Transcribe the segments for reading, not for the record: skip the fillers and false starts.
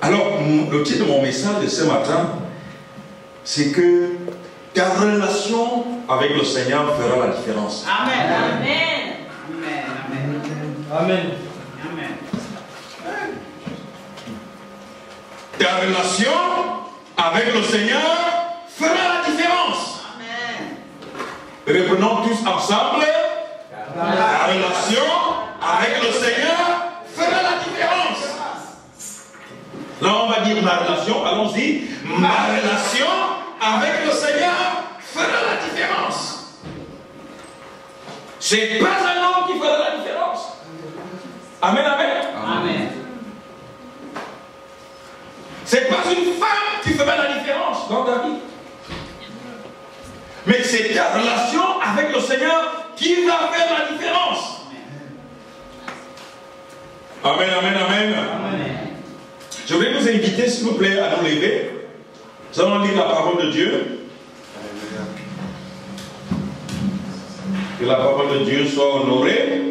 Alors, le titre de mon message de ce matin, c'est que ta relation avec le Seigneur fera la différence. Amen. Amen. Amen. Ta relation avec le Seigneur fera la différence. Amen. Reprenons tous ensemble. La relation avec le Seigneur fera la différence. Là, on va dire ma relation, allons-y. Ma relation avec le Seigneur fera la différence. C'est pas un homme qui fera la différence. Amen, amen. Amen. C'est pas une femme qui fera la différence dans ta vie. Mais c'est ta relation avec le Seigneur qui va faire la différence. Amen, amen, amen. Amen. Je vais vous inviter, s'il vous plaît, à nous lever. Nous allons lire la parole de Dieu. Que la parole de Dieu soit honorée.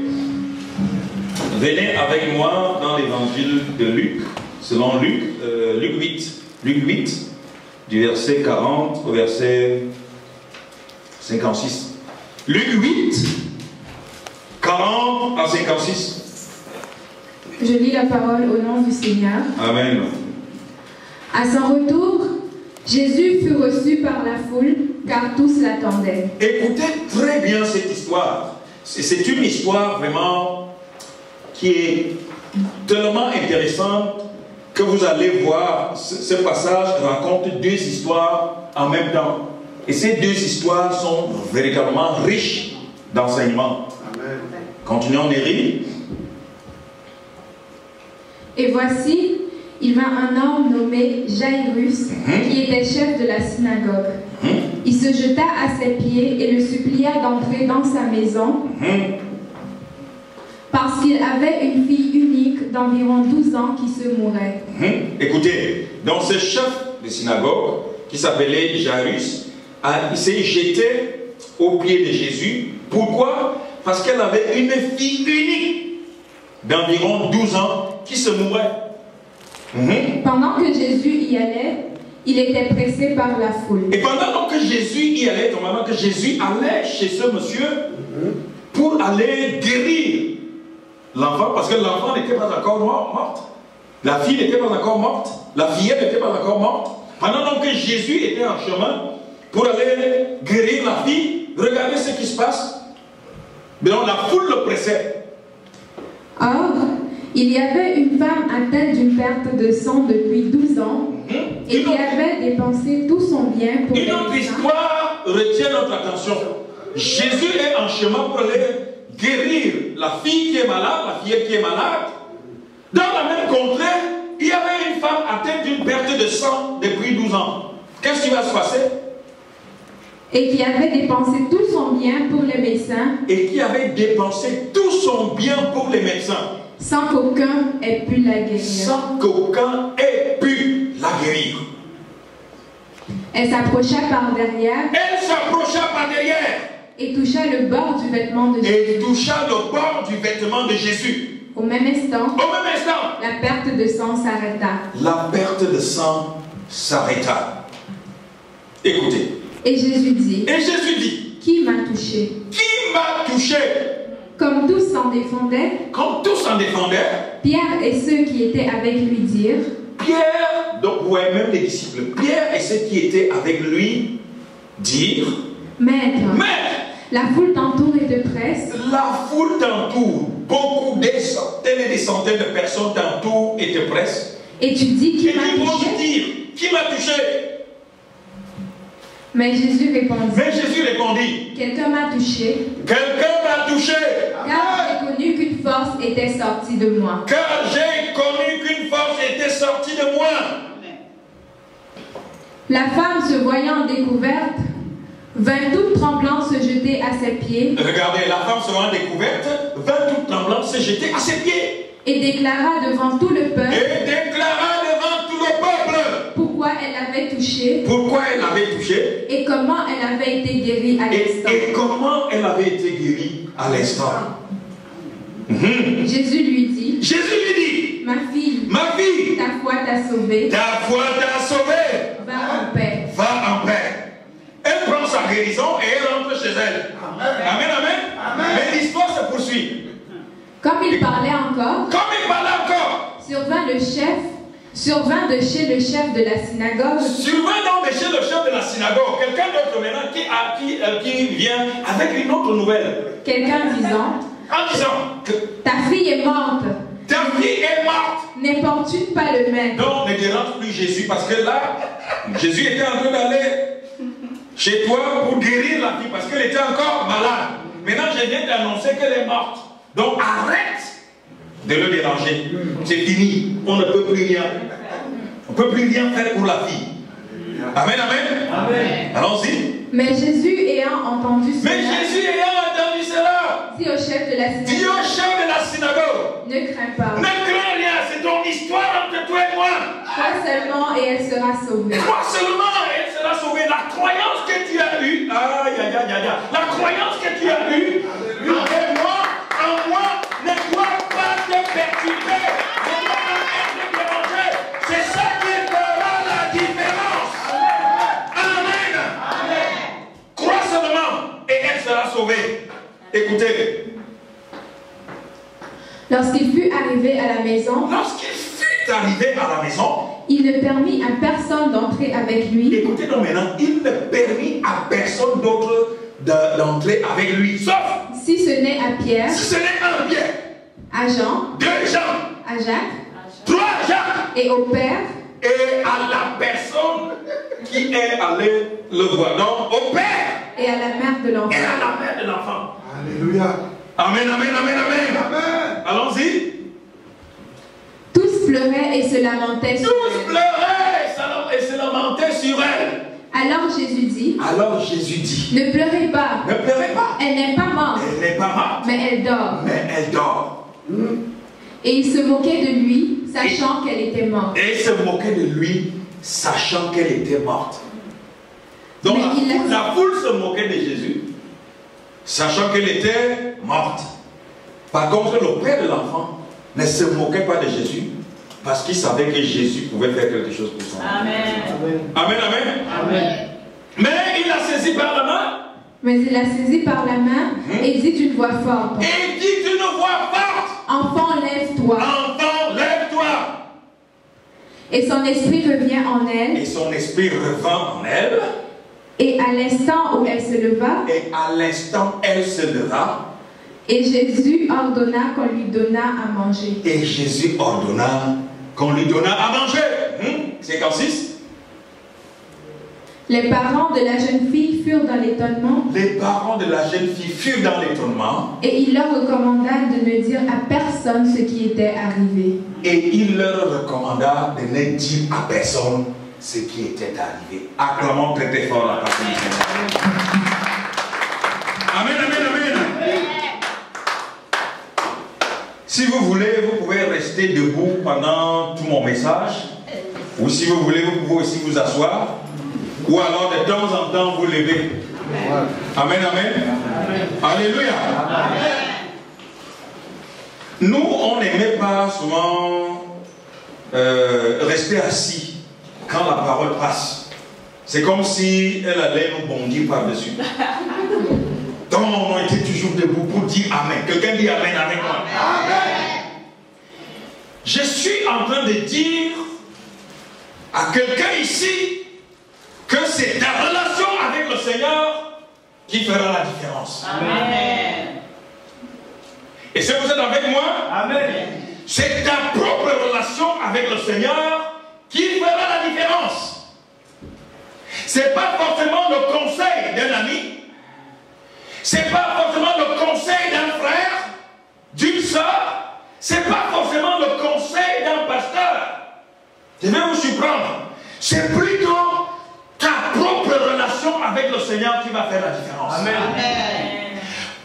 Venez avec moi dans l'évangile de Luc, selon Luc 8, du verset 40 au verset 56. Luc 8, 40 à 56. Je lis la parole au nom du Seigneur. Amen. À son retour, Jésus fut reçu par la foule, car tous l'attendaient. Écoutez très bien cette histoire. C'est une histoire vraiment qui est tellement intéressante que vous allez voir. Ce passage raconte deux histoires en même temps. Et ces deux histoires sont véritablement riches d'enseignements. Continuons à lire. Et voici, il vint un homme nommé Jairus, qui était chef de la synagogue. Il se jeta à ses pieds et le supplia d'entrer dans sa maison, parce qu'il avait une fille unique d'environ 12 ans qui se mourait. Écoutez, donc ce chef de synagogue, qui s'appelait Jairus, il s'est jeté aux pieds de Jésus. Pourquoi? Parce qu'elle avait une fille unique d'environ 12 ans qui se mourait. Pendant que Jésus y allait, il était pressé par la foule. Et pendant que Jésus y allait, pendant que Jésus allait chez ce monsieur pour aller guérir l'enfant, parce que l'enfant n'était pas encore morte, la fille n'était pas encore morte, la fillette n'était pas encore morte. Pendant que Jésus était en chemin pour aller guérir la fille, regardez ce qui se passe. Mais donc la foule le pressait. Or, il y avait une femme atteinte d'une perte de sang depuis 12 ans et qui avait dépensé tout son bien pour Une autre histoire retient notre attention. Jésus est en chemin pour aller guérir la fille qui est malade, la fillette qui est malade. Dans la même contrée, il y avait une femme atteinte d'une perte de sang depuis 12 ans. Qu'est-ce qui va se passer? Et qui avait dépensé tout son bien pour les médecins. Et qui avait dépensé tout son bien pour les médecins. Sans qu'aucun ait pu la guérir. Sans qu'aucun ait pu la guérir. Elle s'approcha par derrière. Elle s'approcha par derrière. Et toucha le bord du vêtement de Jésus. Et toucha le bord du vêtement de Jésus. Au même instant, la perte de sang s'arrêta. La perte de sang s'arrêta. Écoutez. Et Jésus dit. Qui m'a touché? Qui m'a touché? Comme tous s'en défendaient. Pierre et ceux qui étaient avec lui dirent. Pierre, donc ouais, même les disciples. Pierre et ceux qui étaient avec lui dirent. Maître. La foule t'entoure et te presse. La foule t'entoure. Beaucoup, des centaines et des centaines de personnes t'entourent et te pressent. Et tu dis qui m'a touché? Qui m'a touché? Mais Jésus répondit. Quelqu'un m'a touché. Car j'ai connu qu'une force était sortie de moi. La femme, se voyant découverte, vint toute tremblante se jeter à ses pieds. Regardez, la femme se voyant découverte, vint toute tremblante se jeter à ses pieds. Et déclara devant tout le peuple. Pourquoi elle avait touché. Et comment elle avait été guérie à l'instant. Jésus lui dit. Ma fille, ta foi t'a sauvé. Ta foi t'a sauvé. Va en paix. Va en paix. Elle prend sa guérison et elle rentre chez elle. Amen, amen. Mais l'histoire se poursuit. Comme il parlait encore, survint de chez le chef de la synagogue. Survint donc de chez le chef de la synagogue. Quelqu'un d'autre maintenant qui vient avec une autre nouvelle. Quelqu'un disant, En disant que ta fille est morte. ta fille est morte. N'importune pas le maître. Donc ne dérange plus Jésus parce que là, Jésus était en train d'aller chez toi pour guérir la fille parce qu'elle était encore malade. Maintenant, je viens d'annoncer qu'elle est morte. Donc arrête de le déranger. C'est fini. On ne peut plus rien. On ne peut plus rien faire pour la fille. Amen, amen. Amen. Allons-y. Mais Jésus ayant entendu cela, dit au chef de la synagogue, ne crains pas. Ne crains rien, c'est ton histoire entre toi et moi. Crois seulement et elle sera sauvée. Crois seulement et elle sera sauvée. La croyance que tu as eue, la croyance que tu as eue avec moi, en moi, ne doit pas te perturber, ne doit pas être dérangé. C'est ça qui fera la différence. Amen. Amen. Crois seulement et elle sera sauvée. Écoutez. Lorsqu'il fut arrivé à la maison, il ne permit à personne d'entrer avec lui. Écoutez donc maintenant, il ne permit à personne d'autre d'entrer avec lui, sauf si ce n'est à Pierre, un Pierre, à Jean, 2 Jean, à Jacques, 3 Jacques, et au Père, et à la personne qui est allée le voir. Donc au Père et à la mère de l'enfant. Alléluia. Amen, amen, amen, amen. Amen. Allons-y. Tous pleuraient et se lamentaient sur elle. Alors Jésus dit, ne pleurez pas. Elle n'est pas morte. Mais elle dort. Et il se moquait de lui, sachant qu'elle était morte. Donc la foule se moquait de Jésus, sachant qu'elle était morte. Par contre, le père de l'enfant ne se moquait pas de Jésus, parce qu'il savait que Jésus pouvait faire quelque chose pour son enfant. Amen. Amen, amen. Amen. Mais il l'a saisi par la main. Et dit d'une voix forte, enfant, lève-toi. Et son esprit revient en elle. Et à l'instant où elle se leva, et Jésus ordonna qu'on lui donnât à manger. C'est comme 6. Les parents de la jeune fille furent dans l'étonnement. Et il leur recommanda de ne dire à personne ce qui était arrivé. Acclamons très fort la parole du Seigneur. Amen, amen, amen. Si vous voulez, vous pouvez rester debout pendant tout mon message. Ou si vous voulez, vous pouvez aussi vous asseoir. Ou alors de temps en temps vous lever. Amen, amen. Amen. Alléluia. Amen. Nous, on n'aimait pas souvent rester assis quand la parole passe. C'est comme si elle allait nous bondir par-dessus. Donc on était toujours debout pour dire Amen. Quelqu'un dit Amen avec moi. Amen. Je suis en train de dire à quelqu'un ici que c'est ta relation avec le Seigneur qui fera la différence. Amen. Et si vous êtes avec moi, amen, c'est ta propre relation avec le Seigneur qui fera la différence. Ce n'est pas forcément le conseil d'un ami, ce n'est pas forcément le conseil d'un frère, d'une soeur, ce n'est pas forcément le conseil d'un pasteur. Je vais vous surprendre. C'est plutôt ta propre relation avec le Seigneur qui va faire la différence. Amen. Amen.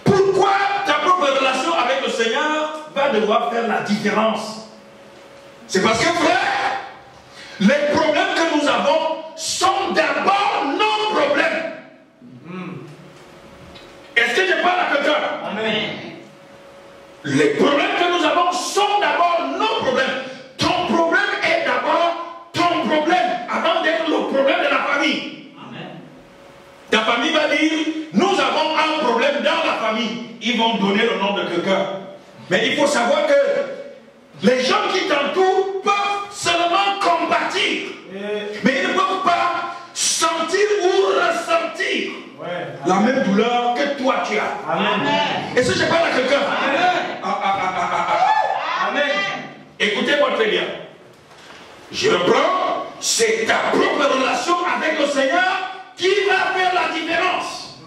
Pourquoi ta propre relation avec le Seigneur va devoir faire la différence? C'est parce que, frère, les problèmes que nous avons sont d'abord nos problèmes. Est-ce que je parle à quelqu'un? Amen. Les problèmes que nous avons sont d'abord nos problèmes. Ton problème est d'abord donner le nom de quelqu'un. Mais il faut savoir que les gens qui t'entourent peuvent seulement compatir. Mais ils ne peuvent pas sentir ou ressentir la même douleur que toi tu as. Amen. Et si je parle à quelqu'un, Amen. Écoutez-moi très bien. Je reprends, c'est ta propre relation avec le Seigneur qui va faire la différence.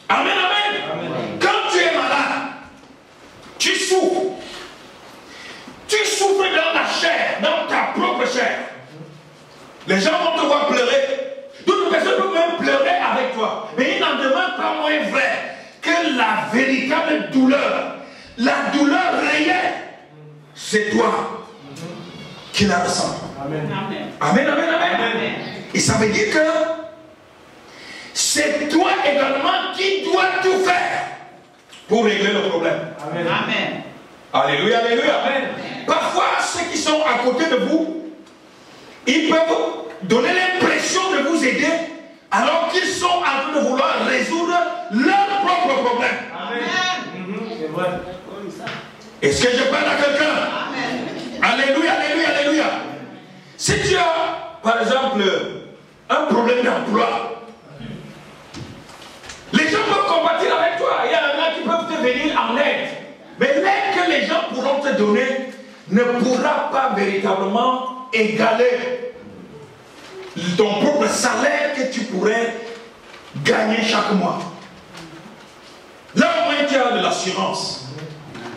Amen, amen. Amen. Quand tu es malade, tu souffres. Tu souffres dans la chair, dans ta propre chair. Les gens vont te voir pleurer. D'autres personnes peuvent même pleurer avec toi. Mais il n'en demeure pas moins vrai que la véritable douleur, la douleur réelle, c'est toi qui la ressens. Amen. Amen, amen, amen. Amen. Et ça veut dire que c'est toi également qui dois tout faire pour régler le problème. Amen. Amen. Alléluia, alléluia. Amen. Parfois, ceux qui sont à côté de vous, ils peuvent donner l'impression de vous aider alors qu'ils sont en train de vouloir résoudre leur propre problème. Amen. C'est vrai. Est-ce que je parle à quelqu'un? Alléluia, alléluia, alléluia. Si tu as, par exemple, un problème d'emploi, les gens peuvent compatir avec toi. Il y en a qui peuvent te venir en aide. Mais l'aide que les gens pourront te donner ne pourra pas véritablement égaler ton propre salaire que tu pourrais gagner chaque mois. Là au moins tu as de l'assurance.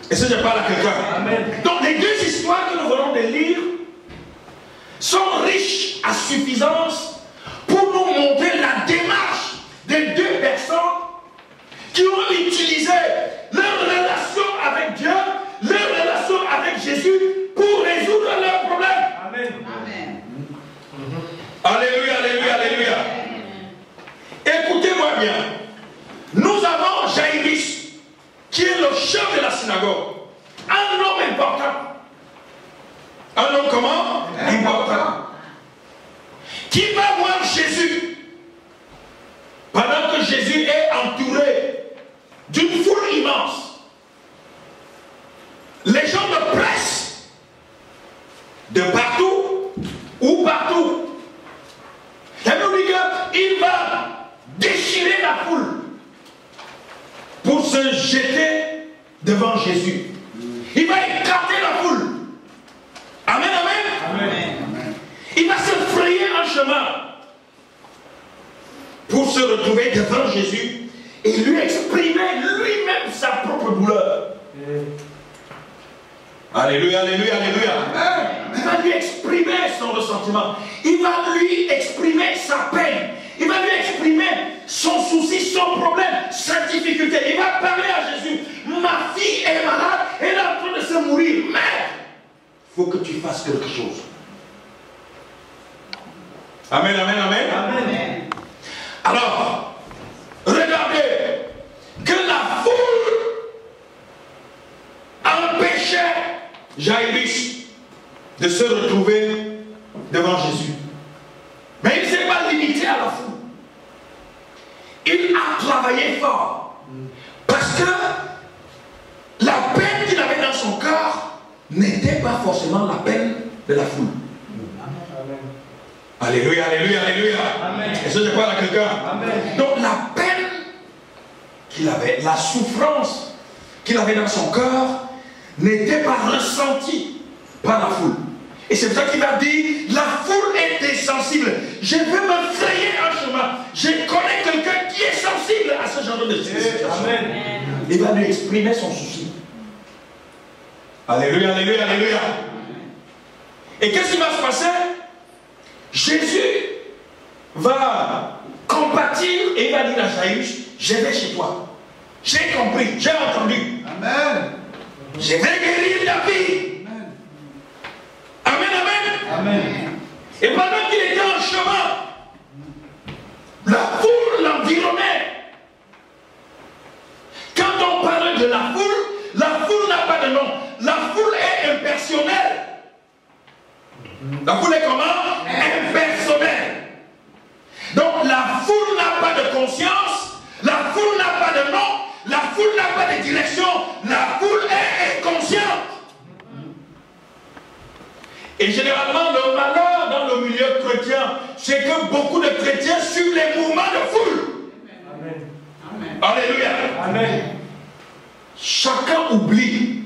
Et ça je parle à quelqu'un. Donc les deux histoires que nous venons de lire sont riches à suffisance pour nous montrer la démarche des deux personnes qui ont utilisé leur relation avec Dieu, leur relation avec Jésus pour résoudre leurs problèmes. Amen. Amen. Alléluia, alléluia, alléluia. Écoutez-moi bien. Nous avons Jairus, qui est le chef de la synagogue. Un homme important. Un homme comment? Important. Qui va voir Jésus pendant que Jésus est entouré d'une foule immense. Les gens le pressent de partout ou partout. La Bible dit qu'il va déchirer la foule pour se jeter devant Jésus. Il va écarter la foule. Amen, amen. Amen. Il va se frayer un chemin pour se retrouver devant Jésus et lui exprimer lui-même sa propre douleur. Alléluia, alléluia, alléluia. Il va lui exprimer son ressentiment. Il va lui exprimer sa peine. Il va lui exprimer son souci, son problème, sa difficulté. Il va parler à Jésus. Ma fille est malade, elle est en train de se mourir. Mais il faut que tu fasses quelque chose. Amen, amen, amen. Amen. Alors, regardez que la foule empêchait Jairus de se retrouver devant Jésus. Mais il ne s'est pas limité à la foule. Il a travaillé fort. Parce que la peine qu'il avait dans son cœur n'était pas forcément la peine de la foule. Amen. Alléluia, alléluia, alléluia. Est-ce que je parle à quelqu'un? Donc la peine qu'il avait, la souffrance qu'il avait dans son cœur n'était pas ressentie par la foule. Et c'est pour ça qu'il va dire, la foule était sensible. Je veux me frayer un chemin. Je connais quelqu'un qui est sensible à ce genre de situation. Il va lui exprimer son souci. Alléluia, alléluia, alléluia. Et qu'est-ce qui va se passer? Jésus va compatir et il va dire à Jairus, je vais chez toi. J'ai compris, j'ai entendu. Amen. Je vais guérir ta fille. Amen, amen. Amen. Et pendant qu'il était en chemin, la foule l'environnait. Quand on parle de la foule n'a pas de nom. La foule est impersonnelle. La foule est comment? Impersonnelle. Donc la foule n'a pas de conscience, la foule n'a pas de nom, la foule n'a pas de direction, Et généralement, le malheur dans le milieu chrétien, c'est que beaucoup de chrétiens suivent les mouvements de foule. Amen. Amen. Alléluia. Amen. Chacun oublie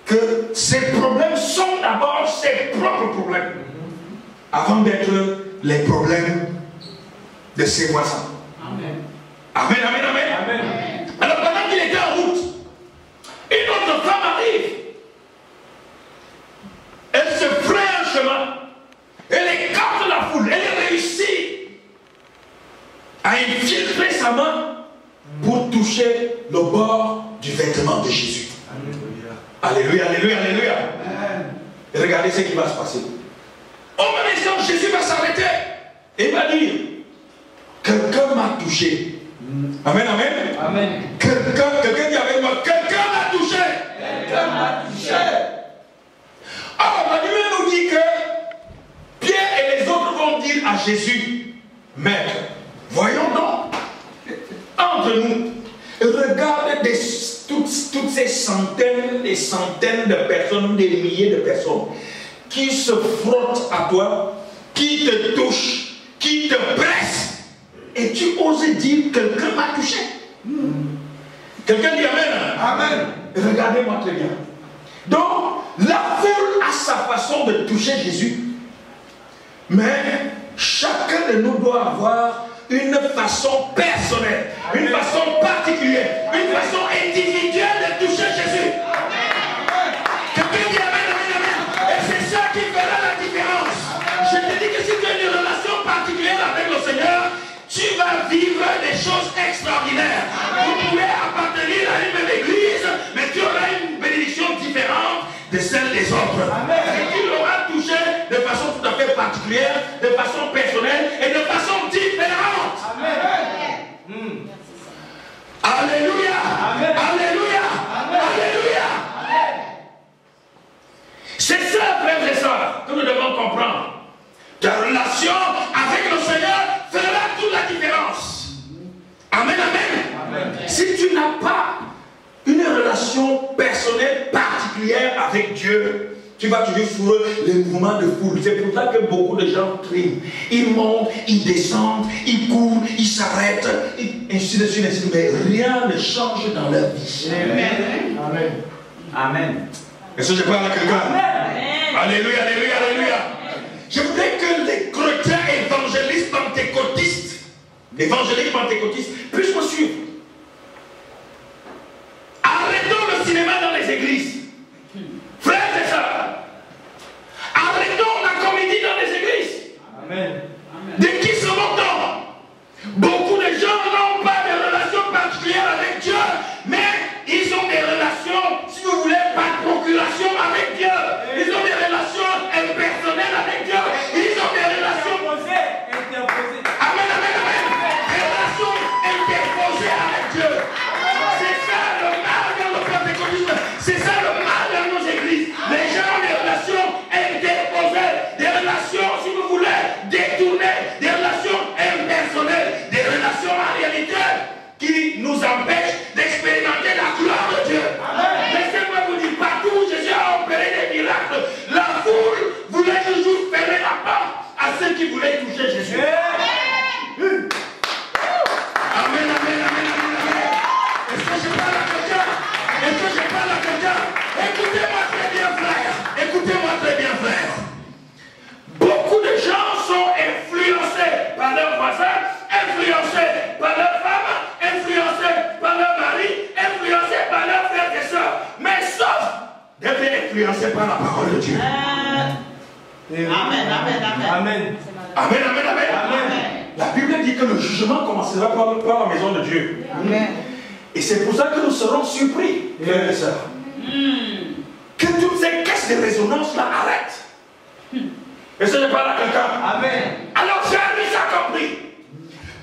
que ses problèmes sont d'abord ses propres problèmes, avant d'être les problèmes de ses voisins. Amen. Amen, amen, amen. Amen. Alors pendant qu'il était en route, une autre femme arrive. Elle se fraye un chemin. Elle écarte la foule. Elle réussit à infiltrer sa main pour toucher le bord du vêtement de Jésus. Alléluia, alléluia, alléluia. Et regardez ce qui va se passer. Au même instant, Jésus va s'arrêter et va dire, quelqu'un m'a touché. Amen, amen. Amen. Quelqu'un dit avec moi, quelqu'un m'a touché. Quelqu'un m'a touché. Alors, la Bible nous dit que Pierre et les autres vont dire à Jésus, Maître, voyons donc, entre nous, regarde toutes ces centaines et centaines de personnes, des milliers de personnes, qui se frottent à toi, qui te touchent, qui te pressent, et tu oses dire, quelqu'un m'a touché. Quelqu'un dit Amen. Amen. Regardez-moi très bien. Donc, la foule a sa façon de toucher Jésus. Mais chacun de nous doit avoir une façon personnelle, une façon particulière, une façon individuelle de toucher Jésus. Quelqu'un dit Amen, Amen, Amen. Et c'est ça qui fera la différence. Je te dis que si tu as une relation particulière avec le Seigneur, tu vas vivre des choses extraordinaires. Vous pouvez appartenir à une même église, mais tu auras une bénédiction différente de celle des autres. Et tu l'auras touché de façon tout à fait particulière, de façon personnelle et de façon différente. Amen. Alléluia. Amen. Alléluia. Amen. Alléluia. C'est ça, frères et sœurs, que nous devons comprendre. Ta relation avec le Seigneur fera toute la différence. Amen, amen. Amen. Si tu n'as pas une relation personnelle particulière avec Dieu, tu vas toujours sur les mouvements de foule. C'est pour ça que beaucoup de gens triment. Ils montent, ils descendent, ils courent, ils s'arrêtent, ainsi de suite, mais rien ne change dans leur vie. Amen. Amen. Amen. Est-ce que je parle à quelqu'un? Amen. Alléluia, alléluia, alléluia. Je voudrais que les chrétiens évangélistes pentecôtistes puissent me suivre. Arrêtons le cinéma dans les églises. Frères et sœurs, arrêtons la comédie dans les églises. Amen. De qui se moquent-on? Beaucoup de gens n'ont pas de relation particulière avec Dieu, mais ils ont des relations, si vous voulez, par procuration avec Dieu. Ils ont des relations impersonnelles avec Dieu. Ils ont des relations Interposées. Amen, amen, amen. Des relations interposées avec Dieu. C'est ça le mal dans le pentecôtisme. C'est ça le mal dans nos églises. Les gens ont des relations interposées, des relations, si vous voulez, détournées, des relations impersonnelles, des relations en réalité qui nous empêchent d'expérimenter la gloire de Dieu. Laissez-moi vous dire, partout où Jésus a opéré des miracles, la foule voulait toujours fermer la porte à ceux qui voulaient toucher Jésus. Amen, amen, amen, amen, amen. Est-ce que je parle à quelqu'un? Est-ce que je parle à quelqu'un? Écoutez-moi très bien, frère. Écoutez-moi très bien, frère. Beaucoup de gens sont influencés par leurs voisins, influencés par leurs femmes, influencés par leurs maris, influencés par leurs frères et sœurs, mais sauf d'être influencés par la parole de Dieu. Amen, amen, amen. Amen. Amen, amen, amen. Amen. La Bible dit que le jugement commencera par la maison de Dieu. Amen. Et c'est pour ça que nous serons surpris, frères et sœurs, que toutes ces caisses de résonance-là arrêtent. Est-ce que je parle à quelqu'un? Amen. Alors j'ai compris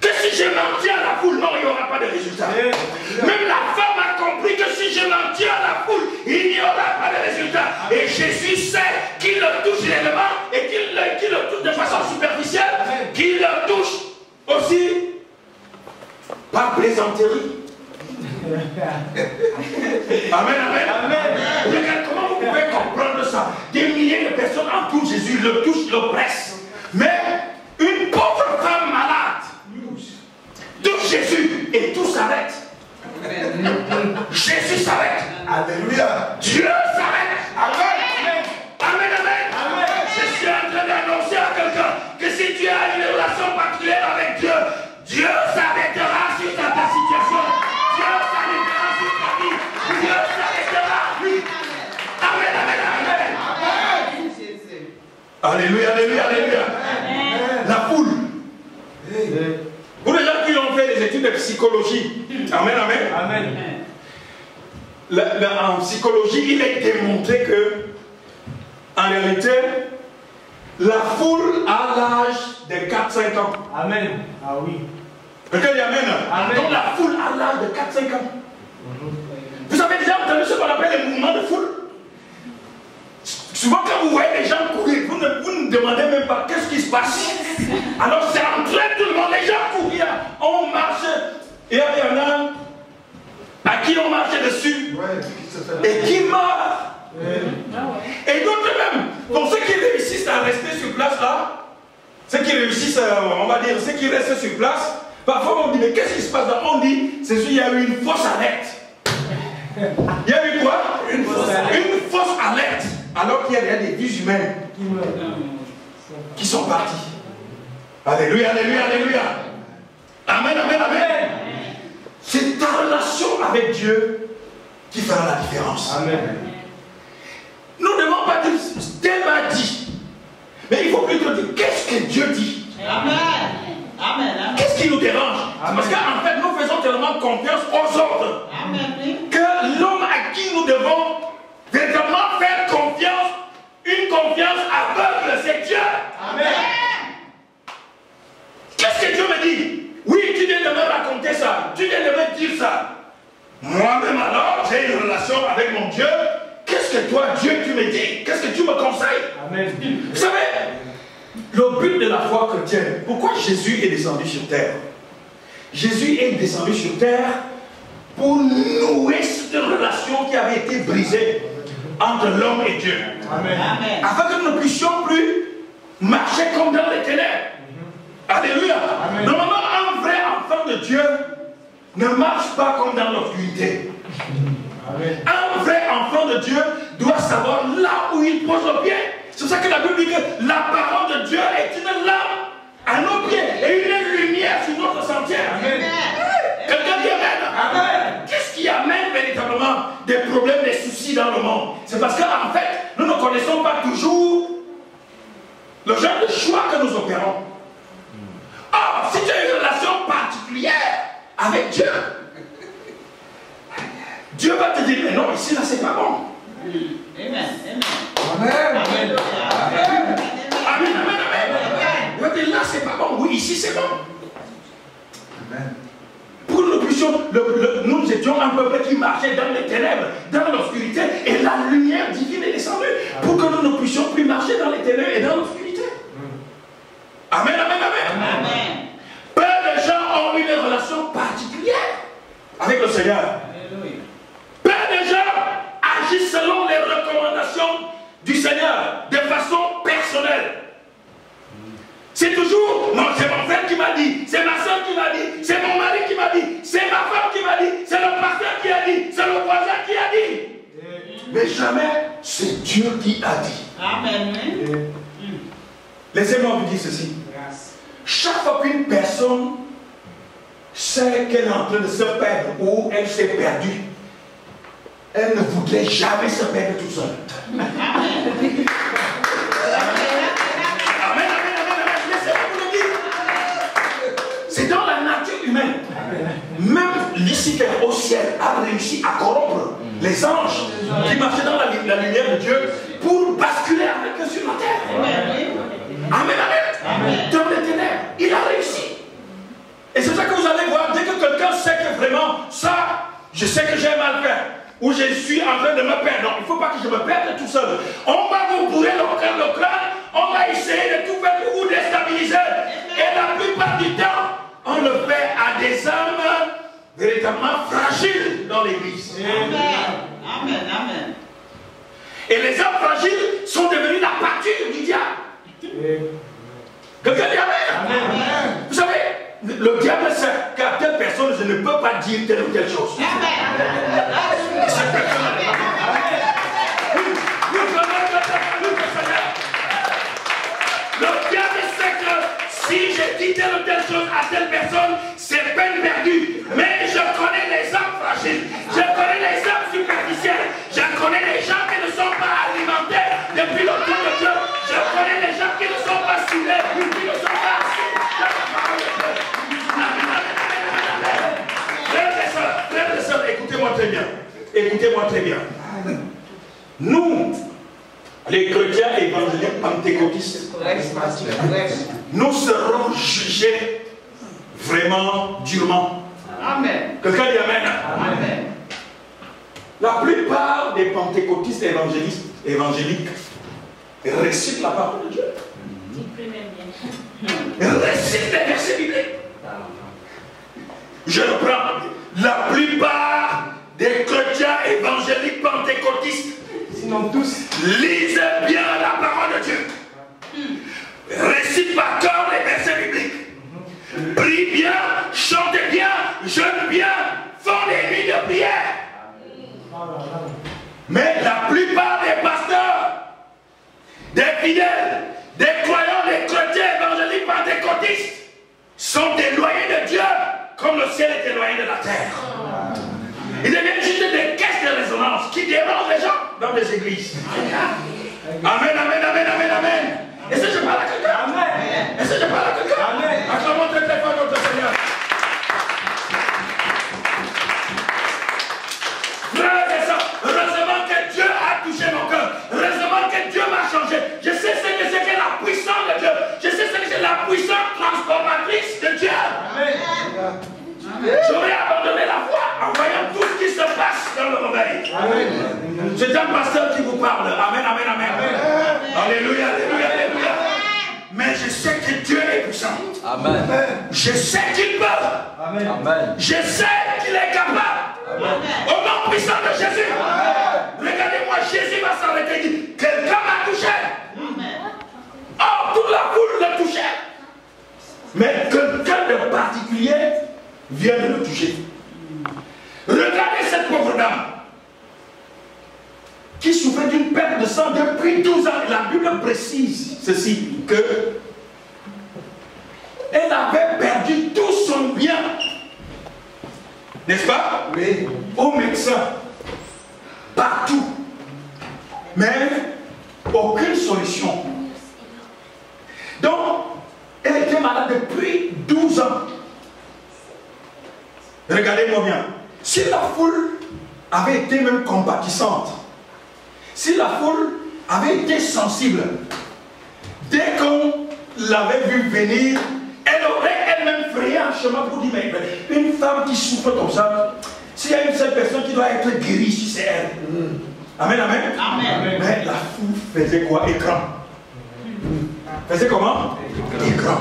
que si je m'en tiens à la foule, non, il n'y aura pas de résultat. Même la femme a compris que si je m'en tiens à la foule, il n'y aura pas de résultat. Et Jésus sait qu'il le touche réellement et qu'il le touche de façon superficielle, qu'il le touche aussi par plaisanterie. Amen, amen. Amen. Regarde comment vous pouvait comprendre ça. Des milliers de personnes entourent Jésus, le touchent, le pressent. Mais une pauvre femme malade touche Jésus et tout s'arrête. Jésus s'arrête. Alléluia. Dieu s'arrête. Amen. Amen, amen. Amen. Je suis en train d'annoncer à quelqu'un que si tu as une relation particulière avec Dieu, Dieu s'arrêtera sur ta situation. Dieu s'arrêtera sur ta vie. Dieu s'arrêtera. Amen, amen, amen. Alléluia, alléluia, alléluia. La foule. Pour les gens qui ont fait des études de psychologie, amen, amen. Amen. En psychologie, il est démontré que, en réalité, la foule a l'âge de 4-5 ans. Amen. Ah oui. Quelqu'un dit amen. Amen. Donc la foule a l'âge de 4-5 ans. Vous avez déjà entendu ce qu'on appelle les mouvements de foule? Souvent quand vous voyez les gens courir, vous ne demandez même pas qu'est-ce qui se passe. Alors c'est en train tout le monde, les gens courir, on marche, et il y en a à qui on marche dessus, et qui meurt. Et d'autres même, pour ceux qui réussissent à rester sur place là, ceux qui réussissent, on va dire, ceux qui restent sur place, parfois on dit, mais qu'est-ce qui se passe là? On dit, c'est sûr, il y a eu une fausse alerte. Il y a eu quoi? Une fausse alerte. Alors qu'il y a des vies humaines qui sont partis. Alléluia, alléluia, alléluia. Amen, amen, amen. C'est ta relation avec Dieu qui fera la différence. Amen. Nous ne devons pas dire Dieu m'a dit. Mais il faut plutôt dire qu'est-ce que Dieu dit. Amen. Amen. Qu'est-ce qui nous dérange? Parce qu'en fait, nous faisons tellement confiance aux autres que l'homme à qui nous devons véritablement faire confiance, une confiance aveugle, c'est Dieu. Amen. Qu'est-ce que Dieu me dit? Oui, tu viens de me raconter ça, tu viens de me dire ça. Moi-même alors, j'ai une relation avec mon Dieu. Qu'est-ce que toi, Dieu, tu me dis? Qu'est-ce que tu me conseilles? Amen. Vous savez, le but de la foi chrétienne, pourquoi Jésus est descendu sur terre? Jésus est descendu sur terre pour nouer cette relation qui avait été brisée entre l'homme et Dieu. Amen. Afin que nous ne puissions plus marcher comme dans les ténèbres. Alléluia. Amen. Normalement, un vrai enfant de Dieu ne marche pas comme dans l'obscurité. Un vrai enfant de Dieu doit savoir là où il pose le pied. C'est pour ça que la Bible dit que la parole de Dieu est une lampe à nos pieds et une lumière sur notre sentier. Amen. Quelqu'un dit amen. Amen. Qu'est-ce qui amène véritablement des problèmes, des soucis dans le monde? C'est parce qu'en fait, nous ne connaissons pas toujours le genre de choix que nous opérons. Or, si tu as une relation particulière avec Dieu, Dieu va te dire, mais non, ici, là, c'est pas bon. Amen. Amen. Amen. Amen, amen, amen. Il va te dire, là, c'est pas bon. Oui, ici, c'est bon. Amen. Pour que nous puissions, nous étions un peuple qui marchait dans les ténèbres, dans l'obscurité, et la lumière divine est descendue. Pour que nous ne puissions plus marcher dans les ténèbres et dans l'obscurité. Amen, amen, amen. Amen. Peu de gens ont une relation particulière avec le Seigneur. Peu de gens agissent selon les recommandations du Seigneur de façon personnelle. C'est toujours, non, c'est mon frère qui m'a dit, c'est ma soeur qui m'a dit, c'est mon mari qui m'a dit, c'est ma femme qui m'a dit, c'est le pasteur qui a dit, c'est le voisin qui a dit. Mais jamais c'est Dieu qui a dit. Amen. Laissez-moi vous dire ceci. Chaque fois qu'une personne sait qu'elle est en train de se perdre ou elle s'est perdue, elle ne voudrait jamais se perdre tout seul. Amen, amen, amen. Laissez-moi vous le dire. C'est dans la nature humaine. Même Lucifer au ciel a réussi à corrompre les anges qui marchaient dans la lumière de Dieu pour basculer avec eux sur la terre. Amen, amen. Dans les ténèbres, il a réussi. Et c'est ça que vous allez voir, dès que quelqu'un sait que vraiment, ça, je sais que j'ai mal fait, ou je suis en train de me perdre. Non, il ne faut pas que je me perde tout seul. On va vous bourrer le crâne, on va essayer de tout faire pour vous déstabiliser. Et la plupart du temps, on le fait à des âmes véritablement fragiles dans l'église. Amen. Amen. Amen. Et les hommes fragiles sont devenus la pâture du diable. Quelqu'un dit amen. Amen. Vous savez, le diable sait qu'à telle personne, je ne peux pas dire telle ou telle chose. Et cette personne, le diable sait que si je dis telle ou telle chose à telle personne, c'est peine perdue. Mais je connais les hommes fragiles, je connais les hommes superficiels, je connais les gens qui ne sont pas alimentés depuis le temps de Dieu, je connais les gens qui ne sont pas soulés, qui ne sont pas assis. Frères et sœurs, écoutez-moi très bien. Écoutez-moi très bien. Nous, les chrétiens évangéliques pentecôtistes, nous serons jugés vraiment durement. Amen. Quelqu'un dit amen. Amen. La plupart des pentecôtistes évangéliques récitent la parole de Dieu. Récitent les versets bibliques. Je reprends. La plupart des chrétiens évangéliques pentecôtistes, sinon tous, lisent bien la parole de Dieu. Récitent par cœur les versets bibliques. Prient bien, chantent bien, jeûnent bien, font des nuits de prière. Mais la plupart des pasteurs, des fidèles, des croyants, des chrétiens évangéliques pentecôtistes sont éloignés de Dieu comme le ciel est éloigné de la terre. Ils deviennent juste des caisses de résonance qui dérangent les gens dans des églises. Amen, amen, amen, amen, amen. Est-ce que je parle à quelqu'un? Amen. Est-ce que je parle à quelqu'un? Amen. Acclamons très très fort notre Seigneur. Frères et sœurs, heureusement que Dieu a touché mon cœur. Heureusement que Dieu m'a changé. Je sais ce que c'est que la puissance de Dieu. Je sais ce que c'est la puissance transformatrice de Dieu. Amen. J'aurais abandonné la foi en voyant tout ce qui se passe dans le réveil. C'est un pasteur qui vous parle. Amen, amen, amen. Alléluia, alléluia, alléluia. Mais je sais que Dieu est puissant. Amen. Je sais qu'il peut. Amen. Je sais qu'il est capable. Amen. Au nom puissant de Jésus. Regardez-moi, Jésus va s'arrêter et dire, quelqu'un m'a touché. Oh, toute la foule l'a touché. Mais quelqu'un de particulier vient de le toucher. Regardez cette pauvre dame qui souffrait d'une perte de sang depuis 12 ans. La Bible précise ceci, que elle avait perdu tout son bien, n'est-ce pas? Oui. Au médecin, partout, mais aucune solution. Donc, elle était malade depuis 12 ans. Regardez-moi bien. Si la foule avait été même compatissante, si la foule avait été sensible, dès qu'on l'avait vu venir, elle aurait elle-même frayé un chemin pour dire, mais une femme qui souffre comme ça, s'il y a une seule personne qui doit être guérie, si c'est elle. Amen, amen. Amen. Mais la foule faisait quoi? Écran. Faisait comment? Écran.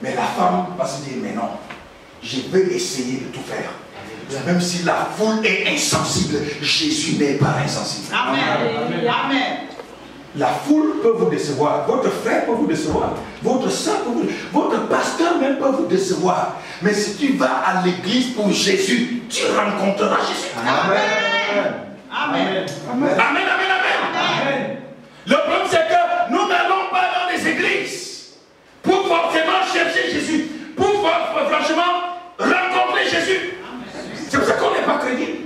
Mais la femme va se dire, mais non, je vais essayer de tout faire. Même si la foule est insensible, Jésus n'est pas insensible. Amen. Amen. La foule peut vous décevoir, votre frère peut vous décevoir, votre soeur peut vous décevoir, votre pasteur même peut vous décevoir. Mais si tu vas à l'église pour Jésus, tu rencontreras Jésus. Amen. Amen. Amen. Amen. Amen. Amen. Le problème c'est que nous n'allons pas dans des églises pour forcément chercher Jésus, pour franchement rencontrer Jésus. C'est pour ça qu'on n'est pas crédible.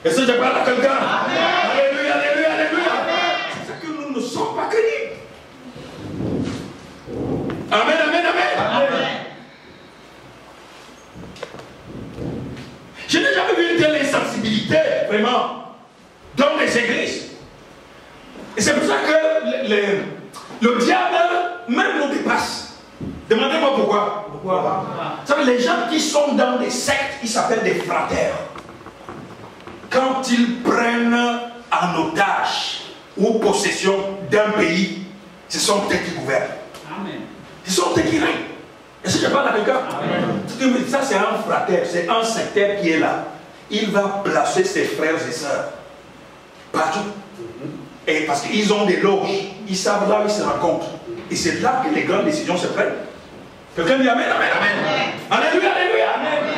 Est-ce que je parle à quelqu'un? Alléluia, alléluia, alléluia. C'est ça que nous ne sommes pas crédibles. Amen, amen, amen. Amen. Je n'ai jamais vu une telle insensibilité, vraiment, dans les églises. Et c'est pour ça que le diable même nous dépasse. Demandez-moi pourquoi. Pourquoi? Vous savez, les gens qui sont dans des sectes, ils s'appellent des fratères. Quand ils prennent en otage ou possession d'un pays, ce sont eux qui gouvernent. Amen. Ce sont eux qui règnent. Est-ce que je parle à quelqu'un? Ça, c'est un fratère, c'est un sectaire qui est là. Il va placer ses frères et sœurs Partout. Et parce qu'ils ont des loges, ils savent là où ils se rencontrent. Et c'est là que les grandes décisions se prennent. Quelqu'un dit Amen, Amen, Amen. Alléluia, Alléluia, Amen.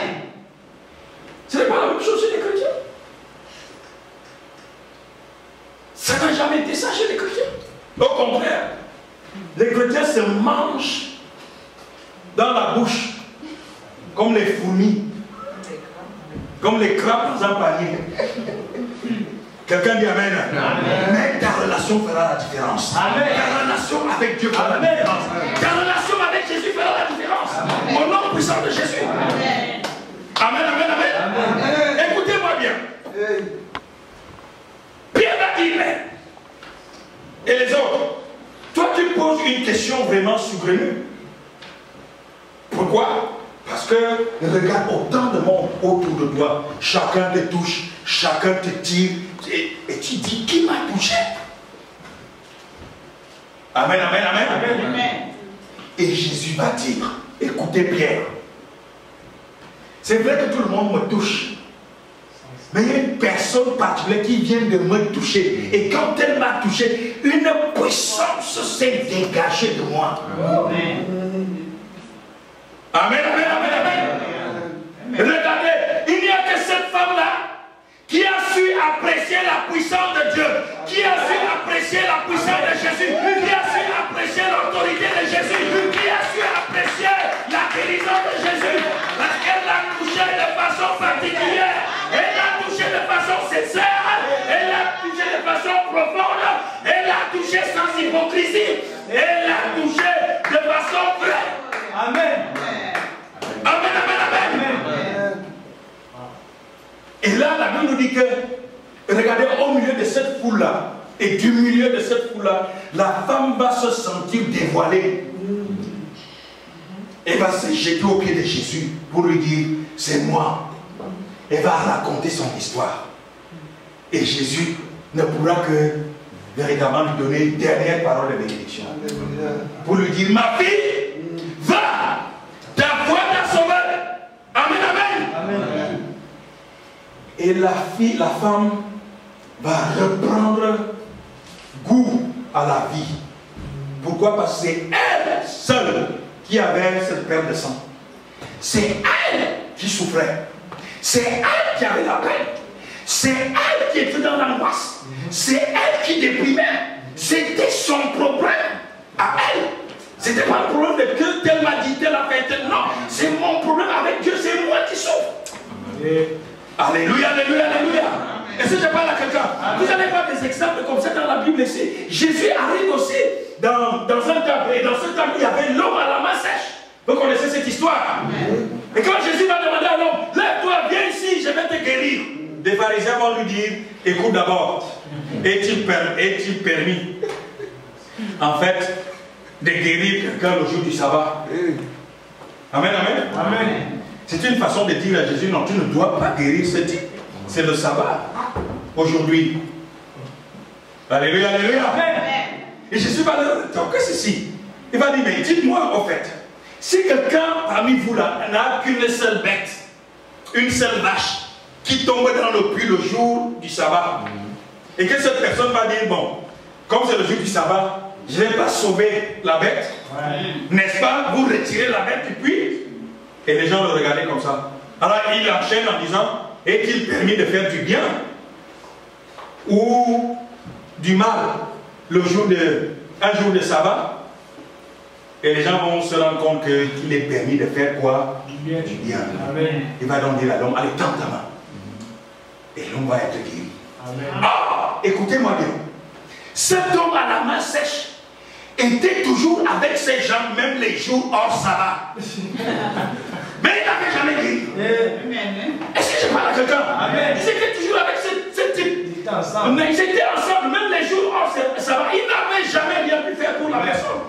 Ce n'est pas la même chose chez les chrétiens. Ça n'a jamais été ça chez les chrétiens. Au contraire, les chrétiens se mangent dans la bouche comme les fourmis, comme les crabes dans un panier. Quelqu'un dit Amen. Amen. Mais ta relation fera la différence. Amen. Ta relation avec Dieu fera la différence. Ta relation avec Jésus fera la différence. Amen. Au nom puissant de Jésus. Amen. Amen, amen, amen. Amen. Écoutez-moi bien. Pierre a dit mais. Et les autres, toi tu poses une question vraiment saugrenue. Pourquoi? Parce que regarde autant de monde autour de toi. Chacun te touche, chacun te tire. Et tu dis, qui m'a touché? Amen, amen, amen, amen, amen. Et Jésus va dire, écoutez Pierre, c'est vrai que tout le monde me touche. Mais il y a une personne particulière qui vient de me toucher. Et quand elle m'a touché, une puissance s'est dégagée de moi. Amen. Amen, amen, amen, amen. Regardez, il n'y a que cette femme-là qui a su apprécier la puissance de Dieu, qui a su apprécier la puissance de Jésus, qui a su apprécier l'autorité de Jésus, qui a su apprécier la guérison de Jésus, parce qu'elle l'a touché de façon particulière, elle l'a touché de façon sincère, elle l'a touché de façon profonde, elle l'a touché sans hypocrisie, elle l'a touché de façon vraie. Amen. Amen, amen, amen. Et là, la Bible nous dit que, regardez, au milieu de cette foule-là, et du milieu de cette foule-là, la femme va se sentir dévoilée. Elle va se jeter au pied de Jésus pour lui dire, c'est moi. Elle va raconter son histoire. Et Jésus ne pourra que véritablement lui donner une dernière parole de bénédiction. Pour lui dire, ma fille, va, ta foi t'a sauvé. Amen, amen. Amen. Et la femme va reprendre goût à la vie. Pourquoi? Parce que c'est elle seule qui avait cette perte de sang. C'est elle qui souffrait. C'est elle qui avait la peine. C'est elle qui était dans l'angoisse. C'est elle qui déprimait. C'était son problème à elle. C'était pas le problème de que tel m'a dit, tel a fait, tel. Non, c'est mon problème avec Dieu, c'est moi qui souffre. Alléluia, alléluia, alléluia. Et si je parle à quelqu'un, vous allez voir des exemples comme ça dans la Bible ici. Jésus arrive aussi dans un temple. Et dans ce temple, il y avait l'homme à la main sèche. Vous connaissez cette histoire. Et quand Jésus va demander à l'homme, lève-toi, viens ici, je vais te guérir. Les pharisiens vont lui dire, écoute d'abord, est-il permis, en fait, de guérir quelqu'un le jour du sabbat? Amen, amen. Amen. C'est une façon de dire à Jésus, non, tu ne dois pas guérir ce type. C'est le sabbat. Aujourd'hui. Alléluia, alléluia. Amen. Et Jésus va leur dire, qu'est-ce que c'est ici? Il va dire, mais dites-moi en fait, si quelqu'un parmi vous là n'a qu'une seule bête, une seule vache, qui tombe dans le puits le jour du sabbat, et que cette personne va dire, bon, comme c'est le jour du sabbat, je ne vais pas sauver la bête, n'est-ce pas? Vous retirez la bête du puits. Et les gens le regardaient comme ça. Alors il enchaîne en disant, est-il permis de faire du bien ou du mal un jour de sabbat? Et les gens vont se rendre compte qu'il est permis de faire quoi? Du bien. Amen. Il va donc dire à l'homme, allez, tends ta main. Et l'homme va être guéri. Ah, écoutez-moi bien. Cet homme à la main sèche était toujours avec ses gens, même les jours hors sabbat. Mais il n'avait jamais guéri. Est-ce que je parle à quelqu'un? Ils étaient toujours avec ce type. Ils étaient ensemble. Mais ils étaient ensemble, même les jours hors sabbat. Ils n'avaient jamais rien pu faire pour la personne.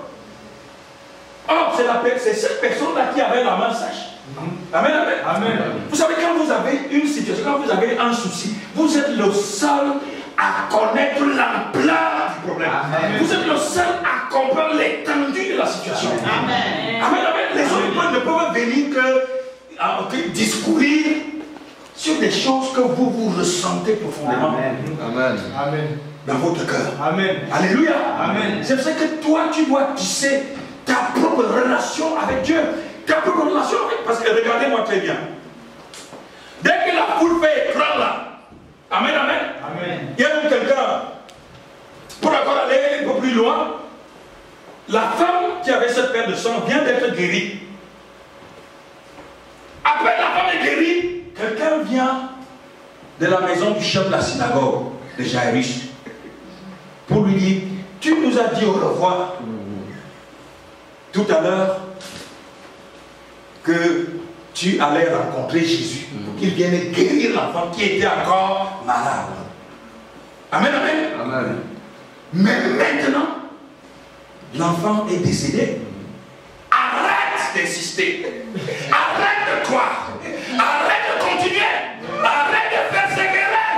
Or, c'est cette personne-là qui avait la main sèche. Amen, amen. Amen. Vous savez, quand vous avez une situation, quand vous avez un souci, vous êtes le seul à connaître l'ampleur du problème. Amen. Vous êtes le seul à comprendre l'étendue de la situation. Amen. Amen, amen. Les autres ne peuvent venir que discourir sur des choses que vous ressentez profondément. Amen. Amen. Dans votre cœur. Amen. Alléluia. Amen. C'est pour ça que toi, tu dois tisser ta propre relation avec Dieu. Ta propre relation avec... Parce que regardez-moi très bien. Dès que la foule fait écran là, amen, amen. Amen. Il y a même quelqu'un, pour encore aller un peu plus loin, la femme qui avait cette perte de sang vient d'être guérie. Après la femme est guérie, quelqu'un vient de la maison du chef de la synagogue de Jairus pour lui dire, tu nous as dit au revoir tout à l'heure que tu allais rencontrer Jésus pour qu'il vienne guérir l'enfant qui était encore malade. Amen, amen. Amen. Mais maintenant, l'enfant est décédé. Arrête d'insister. Arrête de croire. Arrête de continuer. Arrête de faire persévérer.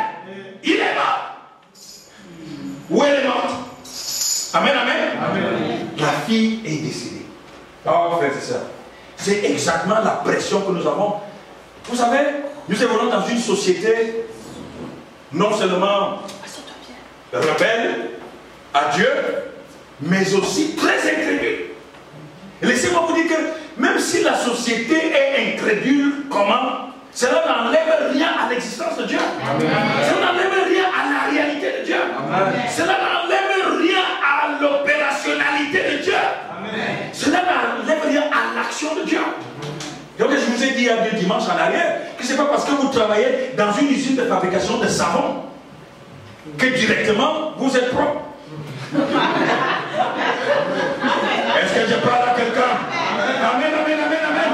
Il est mort. Où elle est morte? Amen, amen. Amen. La fille est décédée. Oh, frère, c'est ça. C'est exactement la pression que nous avons. Vous savez, nous évoluons dans une société non seulement rebelle à Dieu, mais aussi très incrédule. Et laissez-moi vous dire que même si la société est incrédule, comment? Cela n'enlève rien à l'existence de Dieu. Amen. Cela n'enlève rien à la réalité de Dieu. Amen. Cela n'enlève rien à l'opérationnalité de Dieu. Amen. Cela n'enlève rien à l'action de Dieu. Donc je vous ai dit il y a 2 dimanches en arrière que ce n'est pas parce que vous travaillez dans une usine de fabrication de savon que directement vous êtes propre. Est-ce que je parle à quelqu'un? Amen, amen, amen, amen.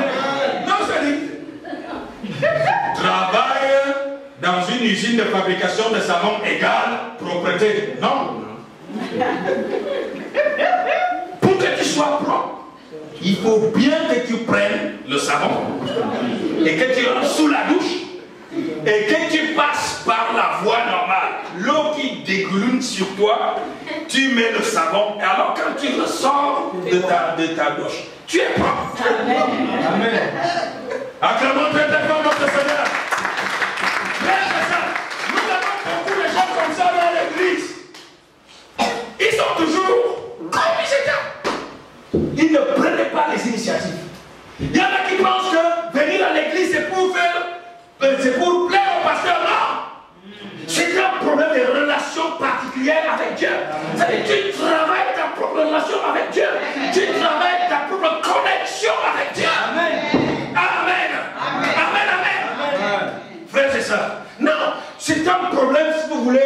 Non, c'est dit. Travaille dans une usine de fabrication de savon égale propreté. Non. Pour que tu sois propre, il faut bien que tu prennes le savon et que tu rentres sous la douche et que tu passes par la voie normale. L'eau qui dégouline sur toi, tu mets le savon et alors quand tu ressors de ta douche, tu es propre. Amen. Acclamons très très fort notre Seigneur. Nous avons beaucoup de gens comme ça dans l'église. Ils sont toujours comme ils étaient. Ils ne prenaient pas les initiatives. Il y en a qui pensent que venir à l'église c'est pour plaire au pasteur. Non. C'est un problème de relation particulière avec Dieu. C'est-à-dire que tu travailles ta propre relation avec Dieu. Tu travailles ta propre connexion avec Dieu. Amen. Amen. Amen. Amen. Amen. Amen. Frères et sœurs. Non, c'est un problème, si vous voulez,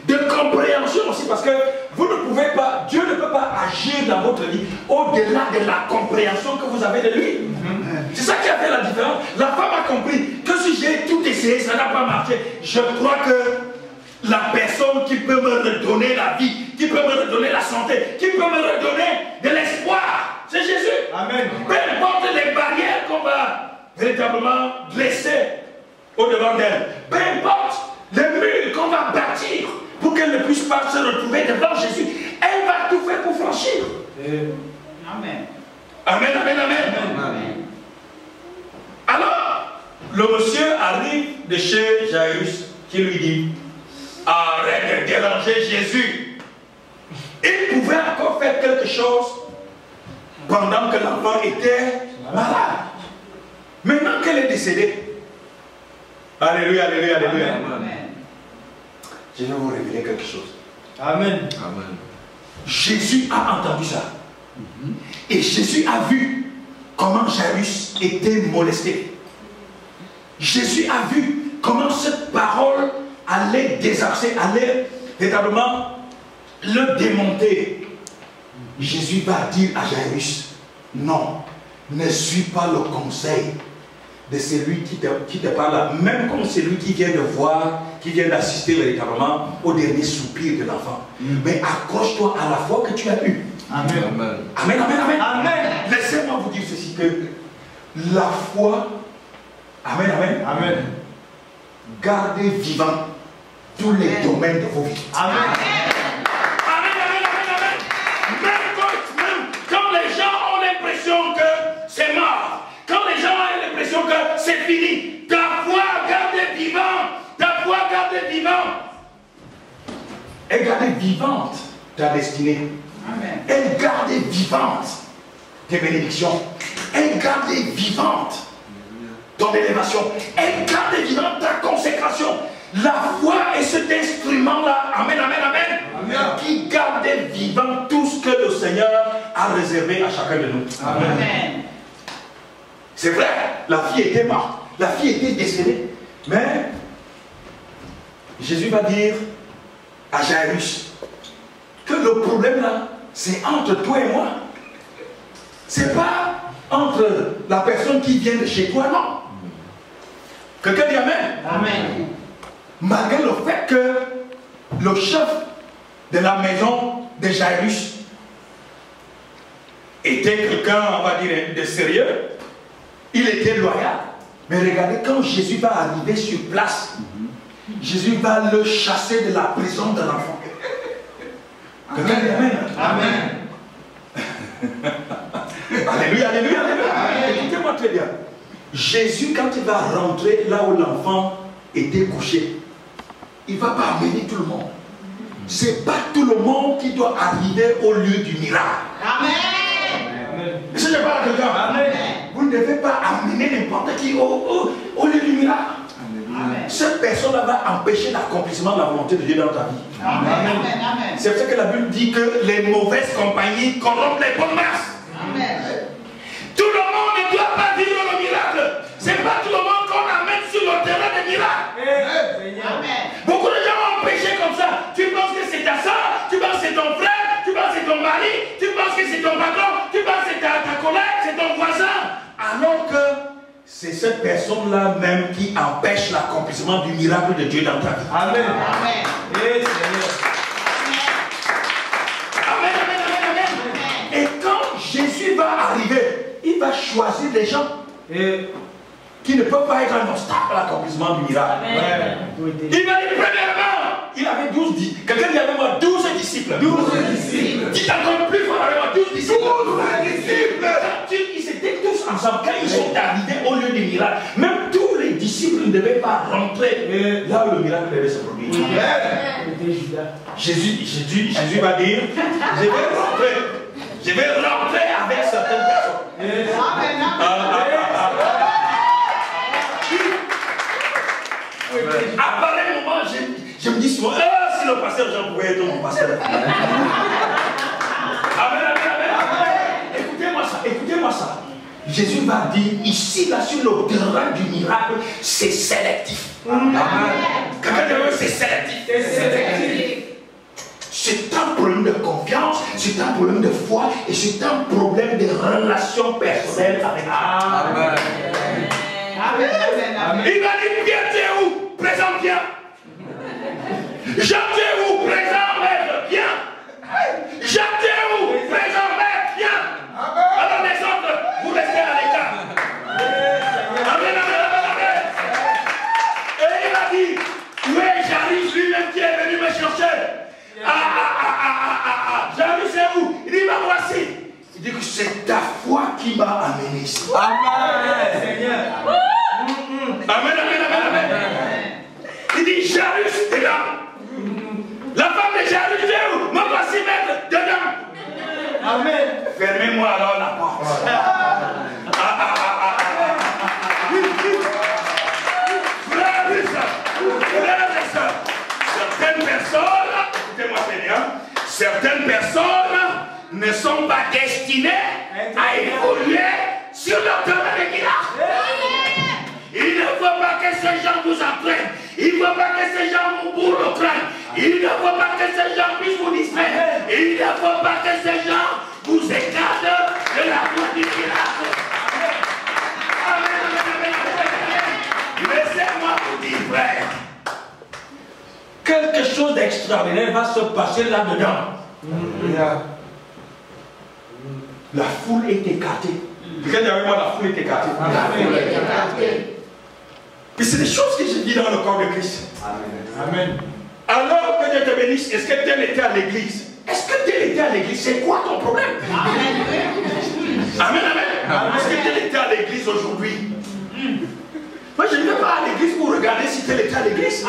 de compréhension aussi, parce que vous ne pouvez pas, Dieu ne peut pas agir dans votre vie au-delà de la compréhension que vous avez de lui. C'est ça qui a fait la différence. La femme a compris que si j'ai tout essayé, ça n'a pas marché. Je crois que la personne qui peut me redonner la vie, qui peut me redonner la santé, qui peut me redonner de l'espoir, c'est Jésus. Amen. Peu importe les barrières qu'on va véritablement dresser au-devant d'elle, peu importe les murs qu'on va bâtir pour qu'elle ne puisse pas se retrouver devant Jésus, elle va tout faire pour franchir. Amen. Amen, amen, amen. Amen. Alors, le monsieur arrive de chez Jairus qui lui dit, arrête de déranger Jésus. Il pouvait encore faire quelque chose pendant que l'enfant était malade. Maintenant qu'elle est décédée, alléluia, alléluia, alléluia. Amen. Je vais vous révéler quelque chose. Amen. Amen. Jésus a entendu ça. Et Jésus a vu comment Jairus était molesté. Jésus a vu comment cette parole allait désarcer, allait véritablement le démonter. Jésus va dire à Jairus, non, ne suis pas le conseil de celui qui te parle, même comme celui qui vient de voir, qui vient d'assister véritablement au dernier soupir de l'enfant. Mais accroche-toi à la foi que tu as eue. Amen. Amen, amen, amen. Amen. Laissez-moi vous dire ceci, que la foi, amen, amen, Amen. gardez vivant tous les domaines de vos vies. Amen. Amen, amen, amen, amen. Même quand les gens ont l'impression que c'est mort, quand les gens ont l'impression que est gardée vivante ta destinée. Amen. Elle gardée vivante tes bénédictions. Elle gardée vivante ton élévation. Elle gardée vivante ta consécration. La foi est cet instrument-là, amen, amen, amen, amen, qui garde vivant tout ce que le Seigneur a réservé à chacun de nous. Amen. Amen. C'est vrai, la fille était morte, la fille était décédée, mais Jésus va dire à Jairus que le problème là, c'est entre toi et moi. C'est pas entre la personne qui vient de chez toi, non. Quelqu'un dit amen. Amen. Malgré le fait que le chef de la maison de Jairus était quelqu'un, on va dire, de sérieux, il était loyal. Mais regardez, quand Jésus va arriver sur place, Jésus va le chasser de la prison de l'enfant. Quelqu'un dit amen. Amen. Alléluia, alléluia, alléluia. Écoutez-moi très bien. Jésus, quand il va rentrer là où l'enfant était couché, il ne va pas amener tout le monde. Ce n'est pas tout le monde qui doit arriver au lieu du miracle. Amen. Est-ce que je parle à quelqu'un? Amen. Vous ne devez pas amener n'importe qui au lieu du miracle. Amen. Cette personne-là va empêcher l'accomplissement de la volonté de Dieu dans ta vie. Amen. Amen. C'est pour ça que la Bible dit que les mauvaises compagnies corrompent les bonnes mœurs. Amen. Tout le monde ne doit pas vivre le miracle. Ce n'est pas tout le monde qu'on amène sur le terrain des miracles. Amen. Beaucoup de gens ont péché comme ça. Tu penses que c'est ta soeur, tu penses que c'est ton frère, tu penses que c'est ton mari, tu penses que c'est ton patron, tu penses que c'est ta collègue, c'est ton voisin. Alors que c'est cette personne-là même qui empêche l'accomplissement du miracle de Dieu dans ta vie. Amen. Amen. Amen, amen, amen, amen. Et quand Jésus va arriver, il va choisir des gens qui ne peuvent pas être un obstacle à l'accomplissement du miracle. Il va dire premièrement, il avait 12 disciples. Quelqu'un dit avec moi 12 disciples. 12 disciples. Dites encore plus fort avec moi 12 disciples. 12 disciples. Ils étaient tous ensemble. Quand ils sont arrivés au lieu du miracle, même tous les disciples ne devaient pas rentrer là où le miracle devait se produire. Jésus va dire, je vais rentrer avec certaines personnes. À pareil moment, je me dis souvent, si le pasteur Jean pouvait être mon pasteur. Amen, amen, amen. Écoutez-moi ça. Jésus va dire, ici, là, sur le terrain du miracle, c'est sélectif. Amen. Quelqu'un dit, c'est sélectif. C'est un problème de confiance, c'est un problème de foi et c'est un problème de relation personnelle avec Dieu. Amen. Amen. Amen. Il va dire, Pierre, tu es où? Présent, viens. Jean, tu es où? Présent, maître, viens. Jean, tu es où? Présent, maître, viens. Alors les autres, vous restez à l'écart. Amen, amen, amen. Et il a dit, oui, j'arrive, lui-même qui est venu me chercher. J'arrive, c'est où? Il dit, bah voici. Il dit que c'est ta foi qui m'a amené ici. Amen. Seigneur. Amen, amen, amen, amen. Il dit, Jairus, dedans. La femme de Jairus, tu es où? Me voici mettre dedans. Amen. Fermez-moi alors la porte. Frères et sœurs, certaines personnes, écoutez-moi très bien, certaines personnes ne sont pas destinées à évoluer sur le terrain des miracles. Il ne faut pas que ces gens vous entraînent. Il ne faut pas que ces gens vous bourrent le crâne. Il ne faut pas que ces gens puissent vous distraire. Il ne faut pas que ces gens vous écartent de la voie du miracle. Amen, amen, amen. Laissez-moi vous dire, frère, quelque chose d'extraordinaire va se passer là-dedans. La foule est écartée. Quelqu'un dit avec moi, la foule est écartée. Et c'est des choses que je dis dans le corps de Christ. Amen. Alors que Dieu te bénisse, est-ce que tel était à l'église? Est-ce que tel était à l'église? C'est quoi ton problème? Amen, amen. Est-ce que tel était à l'église aujourd'hui? Moi, je ne vais pas à l'église pour regarder si tel était à l'église.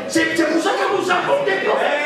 C'est pour ça que nous avons des prophètes.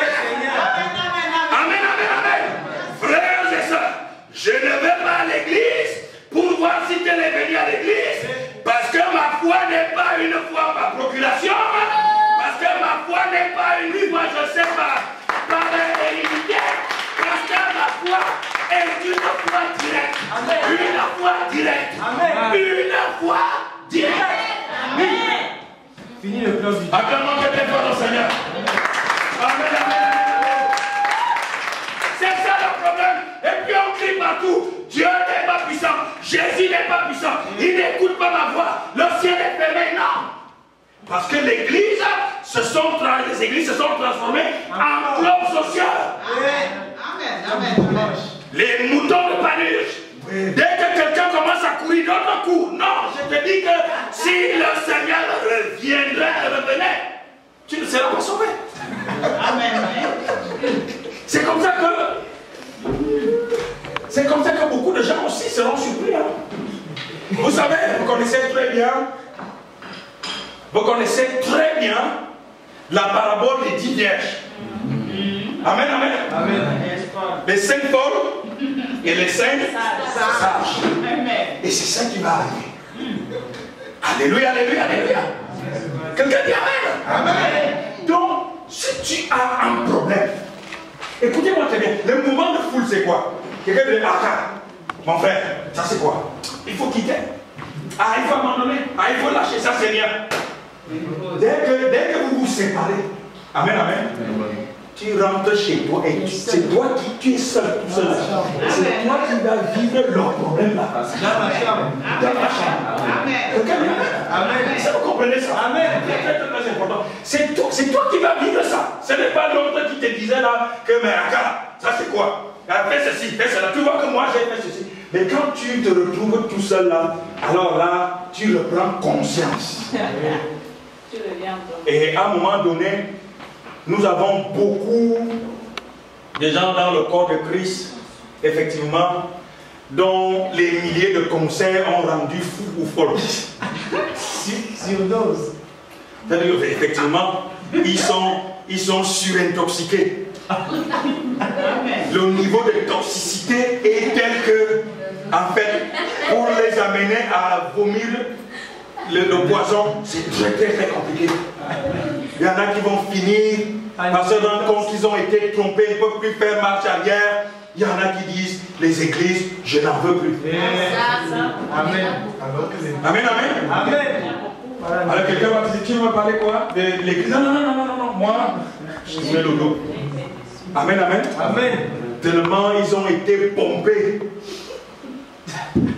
vous, Dieu n'est pas puissant, Jésus n'est pas puissant, il n'écoute pas ma voix, le ciel est fermé, non. Parce que les églises se sont transformées en club social. Amen. Les moutons de Panuche. Dès que quelqu'un commence à courir, d'autres courent. Non, je te dis que si le Seigneur revenait, tu ne seras pas sauvé. Amen. C'est comme ça que beaucoup de gens aussi seront surpris. Hein? Vous savez, vous connaissez très bien la parabole des 10 vierges. Amen, amen. Les 5 folles et les 5 sages. Et c'est ça qui va arriver. Alléluia, alléluia, alléluia. Quelqu'un dit amen. Amen. Donc, si tu as un problème, écoutez-moi très bien, le mouvement de foule c'est quoi? Quelqu'un dit, mon frère, ça c'est quoi? Il faut quitter. Il faut abandonner. Il faut lâcher ça, Seigneur. Dès que vous vous séparez, amen, amen, tu rentres chez toi et c'est toi qui es seul, tout seul. C'est toi qui vas vivre leur problème là. Dans la chambre. Amen. Ça, vous comprenez ça? Amen. C'est très important. C'est toi qui vas vivre ça. Ce n'est pas l'autre qui te disait là que, mais regarde, ça c'est quoi? Fais ceci, fais cela. Tu vois que moi j'ai fait ceci. Mais quand tu te retrouves tout seul là, alors là, tu reprends conscience. Et à un moment donné, nous avons beaucoup de gens dans le corps de Christ, effectivement, dont les milliers de conseils ont rendu fou ou folle. Surdose. C'est-à-dire effectivement, ils sont surintoxiqués. Le niveau de toxicité est tel que, en fait, pour les amener à vomir le poison, c'est très très très compliqué. Il y en a qui vont finir par se rendre compte qu'ils ont été trompés, ils ne peuvent plus faire marche arrière. Il y en a qui disent, les églises, je n'en veux plus. Amen. Amen, amen. Amen. Alors quelqu'un va dire, tu veux me parler quoi? De l'église? Non, moi, je mets le dos. Amen, amen. Amen. Tellement ils ont été pompés.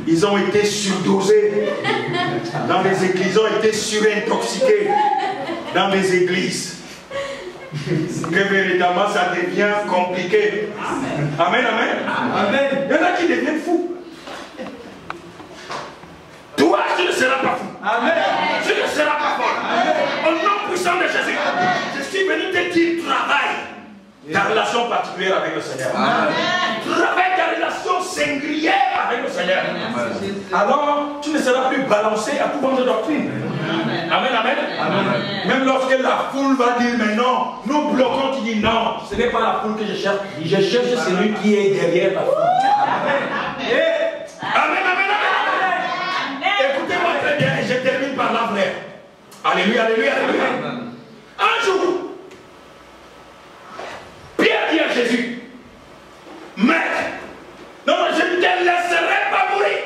Ils ont été surdosés. Dans les églises, ils ont été surintoxiqués. Dans les églises. Que véritablement ça devient compliqué. Amen, amen. Amen. Il y en a qui deviennent fous. Toi, tu ne seras pas fou. Amen. Tu ne seras pas fort. Au nom puissant de Jésus, je suis venu te dire travail. Ta relation particulière avec le Seigneur. Amen. Travaille ta relation singulière avec le Seigneur. Alors, tu ne seras plus balancé à tout vent de doctrine. Amen, amen. Amen. Même lorsque la foule va dire, mais non, nous bloquons, tu dis non, ce n'est pas la foule que je cherche. Je cherche celui qui est derrière la foule. Amen. Amen, amen, amen. Écoutez-moi très bien et je termine par là, frère. Alléluia, alléluia, alléluia. Un jour, Pierre dit à Jésus, Maître, non, je ne te laisserai pas mourir.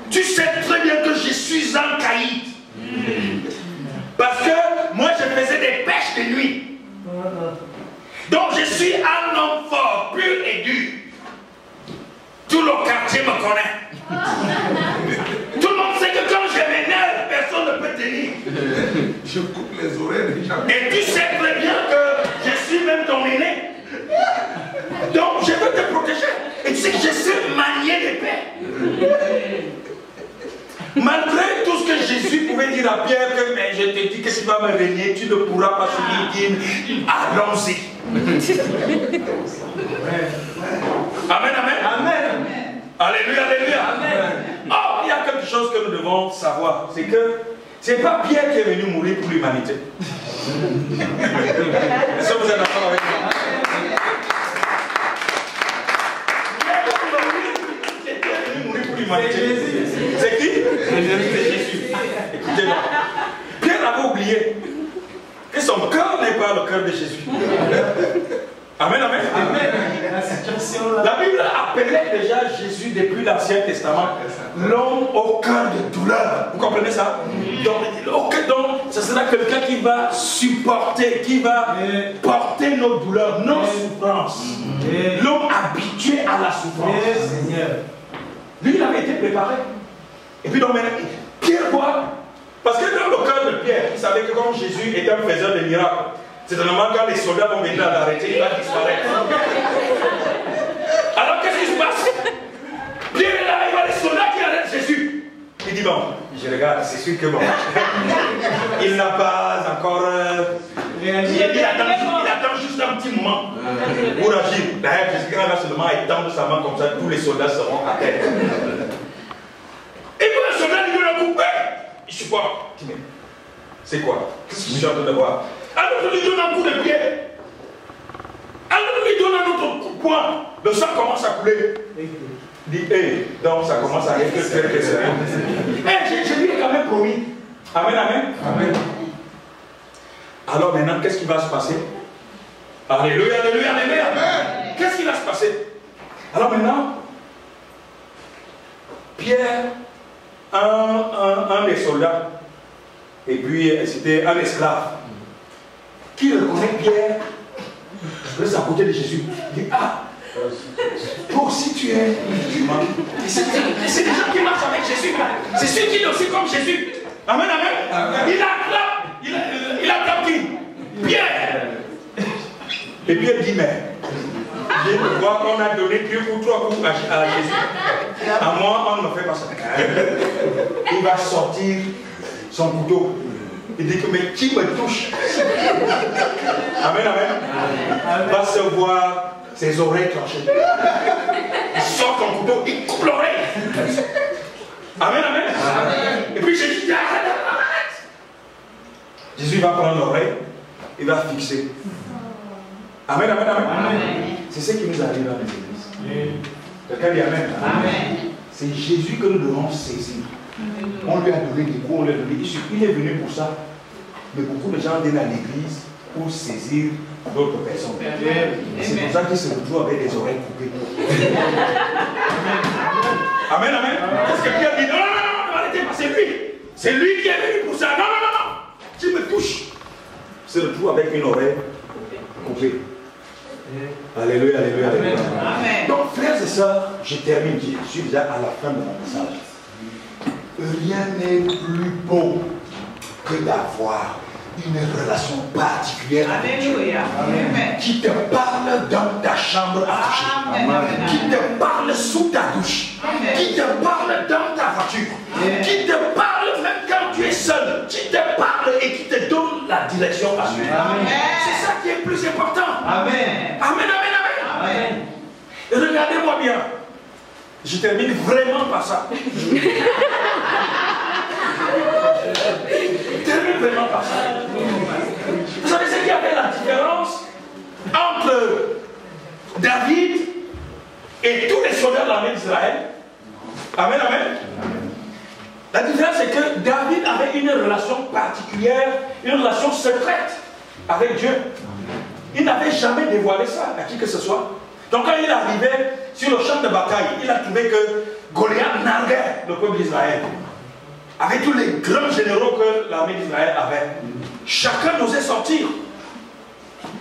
Tu sais très bien que je suis en caïd. Parce que moi je faisais des pêches de nuit. Donc je suis un homme fort, pur et dur. Tout le quartier me connaît. Tout le monde sait que quand je m'énerve, personne ne peut tenir. Je coupe les oreilles déjà. Et tu sais très bien que je suis même ton aîné. Donc je veux te protéger. Et tu sais que je sais manier l'épée. Malgré tout ce que Jésus pouvait dire à Pierre, que mais je te dis que tu vas me régner, tu ne pourras pas subir. Allons-y. Amen, amen. Amen. Alléluia, alléluia. Amen. Oh, il y a quelque chose que nous devons savoir. C'est que ce n'est pas Pierre qui est venu mourir pour l'humanité. Est-ce que vous êtes d'accord avec moi? C'est qui? C'est Jésus. Écoutez-moi. Pierre avait oublié que son cœur n'est pas le cœur de Jésus. Amen, amen. Amen. La Bible appelait déjà Jésus depuis l'Ancien Testament L'homme au cœur de douleur. Vous comprenez ça? Donc, ce sera quelqu'un qui va supporter, qui va porter nos douleurs, nos souffrances. L'homme habitué à la souffrance. Lui, il avait été préparé. Et puis, donc, maintenant, Pierre voit. Parce que dans le cœur de Pierre, il savait que comme Jésus était un faiseur de miracles, c'est normalement quand les soldats vont venir l'arrêter, il va disparaître. Alors qu'est-ce qui se passe? Pierre est là, il voit les soldats qui arrêtent Jésus. Il dit bon, je regarde, c'est sûr que bon. Il n'a pas encore il attend juste un petit moment pour agir. D'ailleurs, Jésus-Christ va seulement étendre sa main comme ça, tous les soldats seront à terre. Et puis le soldat lui donne un coup. Il supporte. C'est quoi? Qu'est-ce que je suis en train de voir? Alors on lui donne un coup de pied. Alors on lui donne un autre coup de poing. Le sang commence à couler. Il dit, hé, donc ça commence à être très sérieux. Je lui ai quand même promis. Amen, amen. Amen. Alors maintenant, qu'est-ce qui va se passer? Alléluia, alléluia, alléluia. Qu'est-ce qui va se passer? Alors maintenant, Pierre, un des soldats, et puis c'était un esclave, qui reconnaît Pierre, reste à côté de Jésus. Il dit, ah, toi aussi tu es musulman. C'est des gens qui marchent avec Jésus. C'est ceux qui sont aussi comme Jésus. Amen, amen. Il attrape qui? Pierre. Et Pierre dit, mais je vois qu'on a donné 2 ou 3 coups à Jésus. À moi, on ne me fait pas ça. Il va sortir son couteau. Il dit que, mais qui me touche? Amen, amen. Va se voir ses oreilles tranchées. Il sort son couteau, il coupe l'oreille. Amen, amen. Et puis Jésus dit, arrête. Jésus va prendre l'oreille, il va fixer. Amen, amen, amen. C'est ce qui nous arrive dans les églises. Quelqu'un dit amen. C'est Jésus que nous devons saisir. On lui a donné des coups, on lui a donné. Il est venu pour ça. Mais beaucoup de gens viennent à l'église pour saisir d'autres personnes. C'est pour ça qu'ils se retrouvent avec des oreilles coupées. Amen, amen. Parce que Pierre dit non, non, non, non, arrêtez pas, c'est lui. C'est lui qui est venu pour ça. Non, non, non, non. Tu me touches. Il se retrouve avec une oreille coupée. Alléluia, alléluia, alléluia. Amen. Donc, frères et sœurs, je termine. Je suis déjà à la fin de mon message. Rien n'est plus beau que d'avoir une relation particulière avec Dieu, qui te parle dans ta chambre à coucher, qui te parle sous ta douche, qui te parle dans ta voiture, qui te parle même quand tu es seul, qui te parle et qui te donne la direction à suivre. C'est ça qui est le plus important. Amen. Amen, amen, amen. Amen. Et regardez-moi bien. Je termine vraiment par ça. Je termine vraiment par ça. Vous savez ce qu'il y avait la différence entre David et tous les soldats de l'armée d'Israël? Amen, amen. La différence c'est que David avait une relation particulière, une relation secrète avec Dieu. Il n'avait jamais dévoilé ça à qui que ce soit. Donc quand il arrivait sur le champ de bataille, il a trouvé que Goliath narguait le peuple d'Israël. Avec tous les grands généraux que l'armée d'Israël avait. Chacun n'osait sortir.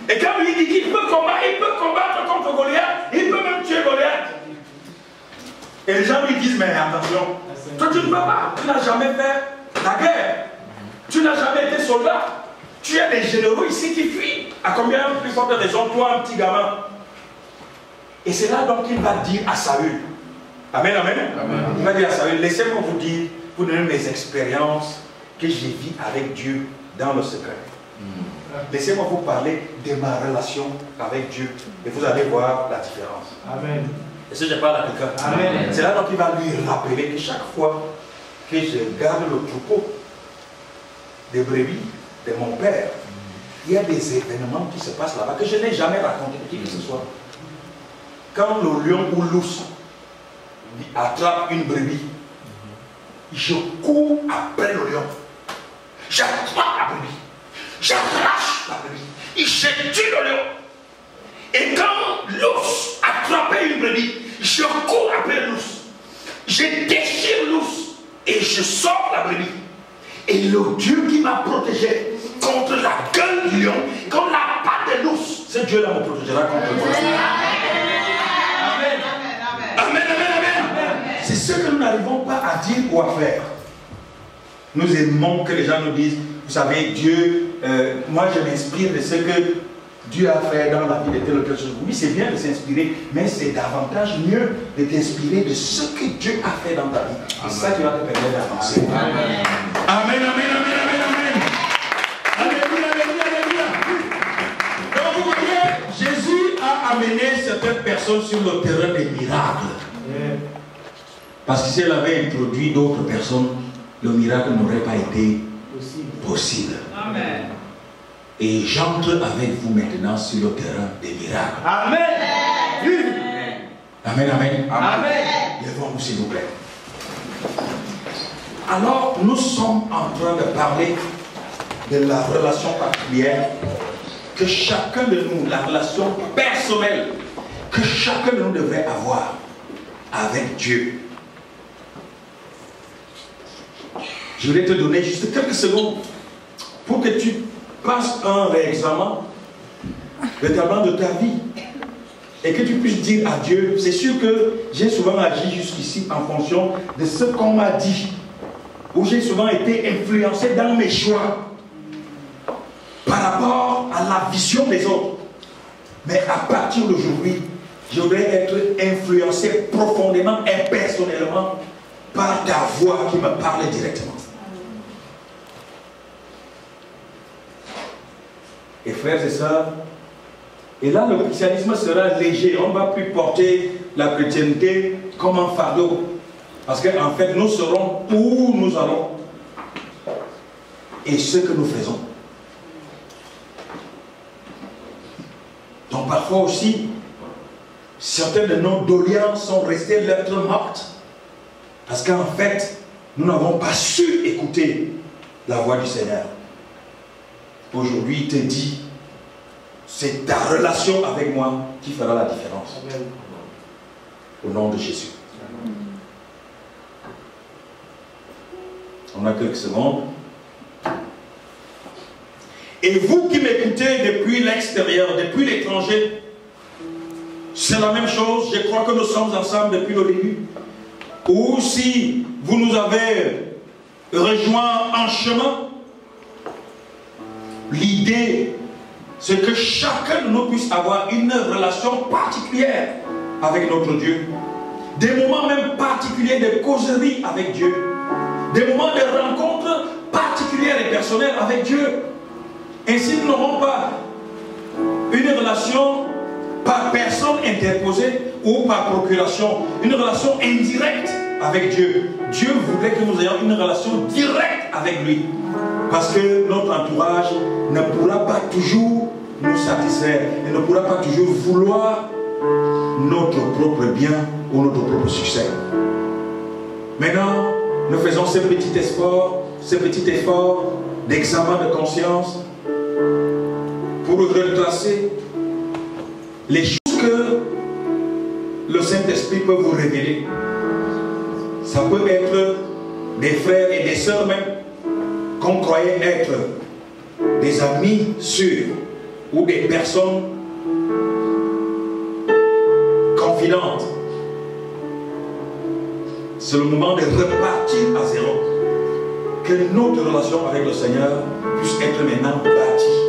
Et quand lui dit qu'il peut combattre contre Goliath, il peut même tuer Goliath. Et les gens lui disent, mais attention, toi tu ne peux pas, tu n'as jamais fait la guerre. Tu n'as jamais été soldat. Tu as des généraux ici qui fuient. À combien plus forte raison, toi un petit gamin? Et c'est là donc qu'il va dire à Saül. Amen, amen. Amen. Il va dire à Saül, laissez-moi vous dire, vous donner mes expériences que j'ai vis avec Dieu dans le secret. Laissez-moi vous parler de ma relation avec Dieu et vous allez voir la différence. Amen. Et si je parle à quelqu'un, c'est là donc qu'il va lui rappeler que chaque fois que je garde le troupeau des brebis de mon père, il y a des événements qui se passent là-bas que je n'ai jamais raconté à qui que ce soit. Quand le lion ou l'ours attrape une brebis, je cours après le lion. J'attrape la brebis. J'arrache la brebis. Et je tue le lion. Et quand l'ours attrapait une brebis, je cours après l'ours. Je déchire je sors la brebis. Et le Dieu qui m'a protégé contre la gueule du lion, contre la patte de l'ours, ce Dieu-là me protégera contre le poisson. Amen. Amen, amen, amen. C'est ce que nous n'arrivons pas à dire ou à faire. Nous aimons que les gens nous disent, vous savez, Dieu, moi je m'inspire de ce que Dieu a fait dans la vie de telle ou telle chose. Oui, c'est bien de s'inspirer, mais c'est davantage mieux de t'inspirer de ce que Dieu a fait dans ta vie. C'est ça qui va te permettre d'avancer. Amen, amen, amen, amen, amen. Alléluia, alléluia, alléluia. Donc vous voyez, Jésus a amené certaines personnes sur le terrain des miracles. Parce que si elle avait introduit d'autres personnes, le miracle n'aurait pas été possible. Amen. Et j'entre avec vous maintenant sur le terrain des miracles. Amen. Amen, amen. Amen. Lèvons-nous s'il vous plaît. Alors, nous sommes en train de parler de la relation particulière que chacun de nous, la relation personnelle que chacun de nous devrait avoir avec Dieu. Je vais te donner juste quelques secondes pour que tu passes un réexamen notamment de ta vie et que tu puisses dire à Dieu, c'est sûr que j'ai souvent agi jusqu'ici en fonction de ce qu'on m'a dit, où j'ai souvent été influencé dans mes choix par rapport à la vision des autres. Mais à partir d'aujourd'hui, je voudrais être influencé profondément et personnellement par ta voix qui me parle directement. Et frères et sœurs, et là le christianisme sera léger, on ne va plus porter la chrétienté comme un fardeau. Parce qu'en fait, nous saurons où nous allons et ce que nous faisons. Donc parfois aussi, certaines de nos doléances sont restées lettres mortes. Parce qu'en fait, nous n'avons pas su écouter la voix du Seigneur. Aujourd'hui, il te dit, c'est ta relation avec moi qui fera la différence. Amen. Au nom de Jésus. Amen. On a quelques secondes. Et vous qui m'écoutez depuis l'extérieur, depuis l'étranger, c'est la même chose. Je crois que nous sommes ensemble depuis le début. Ou si vous nous avez rejoints en chemin, l'idée, c'est que chacun de nous puisse avoir une relation particulière avec notre Dieu. Des moments même particuliers de causerie avec Dieu. Des moments de rencontres particulières et personnelles avec Dieu. Ainsi, nous n'aurons pas une relation par personne interposée ou par procuration. Une relation indirecte avec Dieu. Dieu voudrait que nous ayons une relation directe avec lui. Parce que notre entourage ne pourra pas toujours nous satisfaire. Et ne pourra pas toujours vouloir notre propre bien ou notre propre succès. Maintenant, nous faisons ce petit effort d'examen de conscience pour retracer les choses que le Saint-Esprit peut vous révéler. Ça peut être des frères et des sœurs même qu'on croyait être des amis sûrs ou des personnes confidentes. C'est le moment de repartir à zéro. Que notre relation avec le Seigneur puisse être maintenant bâtie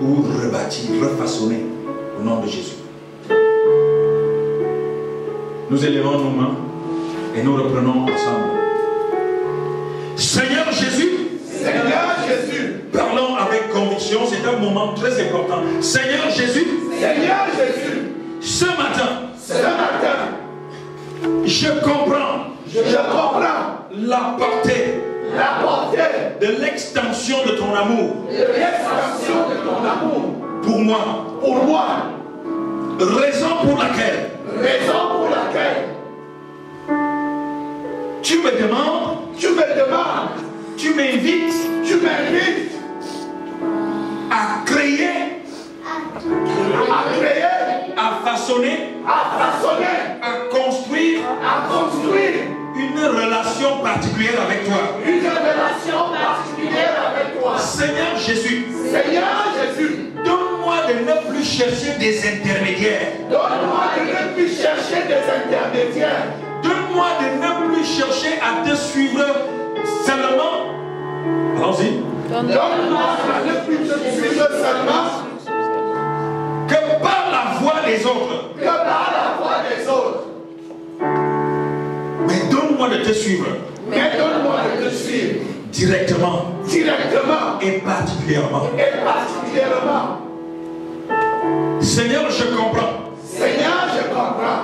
ou rebâtie, refaçonnée au nom de Jésus. Nous élevons nos mains et nous reprenons ensemble. Seigneur Jésus, parlons avec conviction, c'est un moment très important. Seigneur Jésus, ce matin, je comprends la portée de l'extension de ton amour pour moi. Raison pour laquelle tu me demandes, tu m'invites à créer, à façonner, à construire une relation particulière avec toi. Une relation particulière avec toi. Seigneur Jésus. Seigneur Jésus. Donne-moi de ne plus chercher des intermédiaires. Donne-moi de ne plus chercher des intermédiaires. Donne-moi de ne plus chercher à te suivre seulement. Allons-y. Donne-moi de ne plus te suivre seulement que par la voix des autres. Que par la voix des autres. Mais donne-moi de te suivre. Mais donne-moi de te suivre. Directement. Directement. Et particulièrement. Et particulièrement. Seigneur, je comprends. Seigneur, je comprends.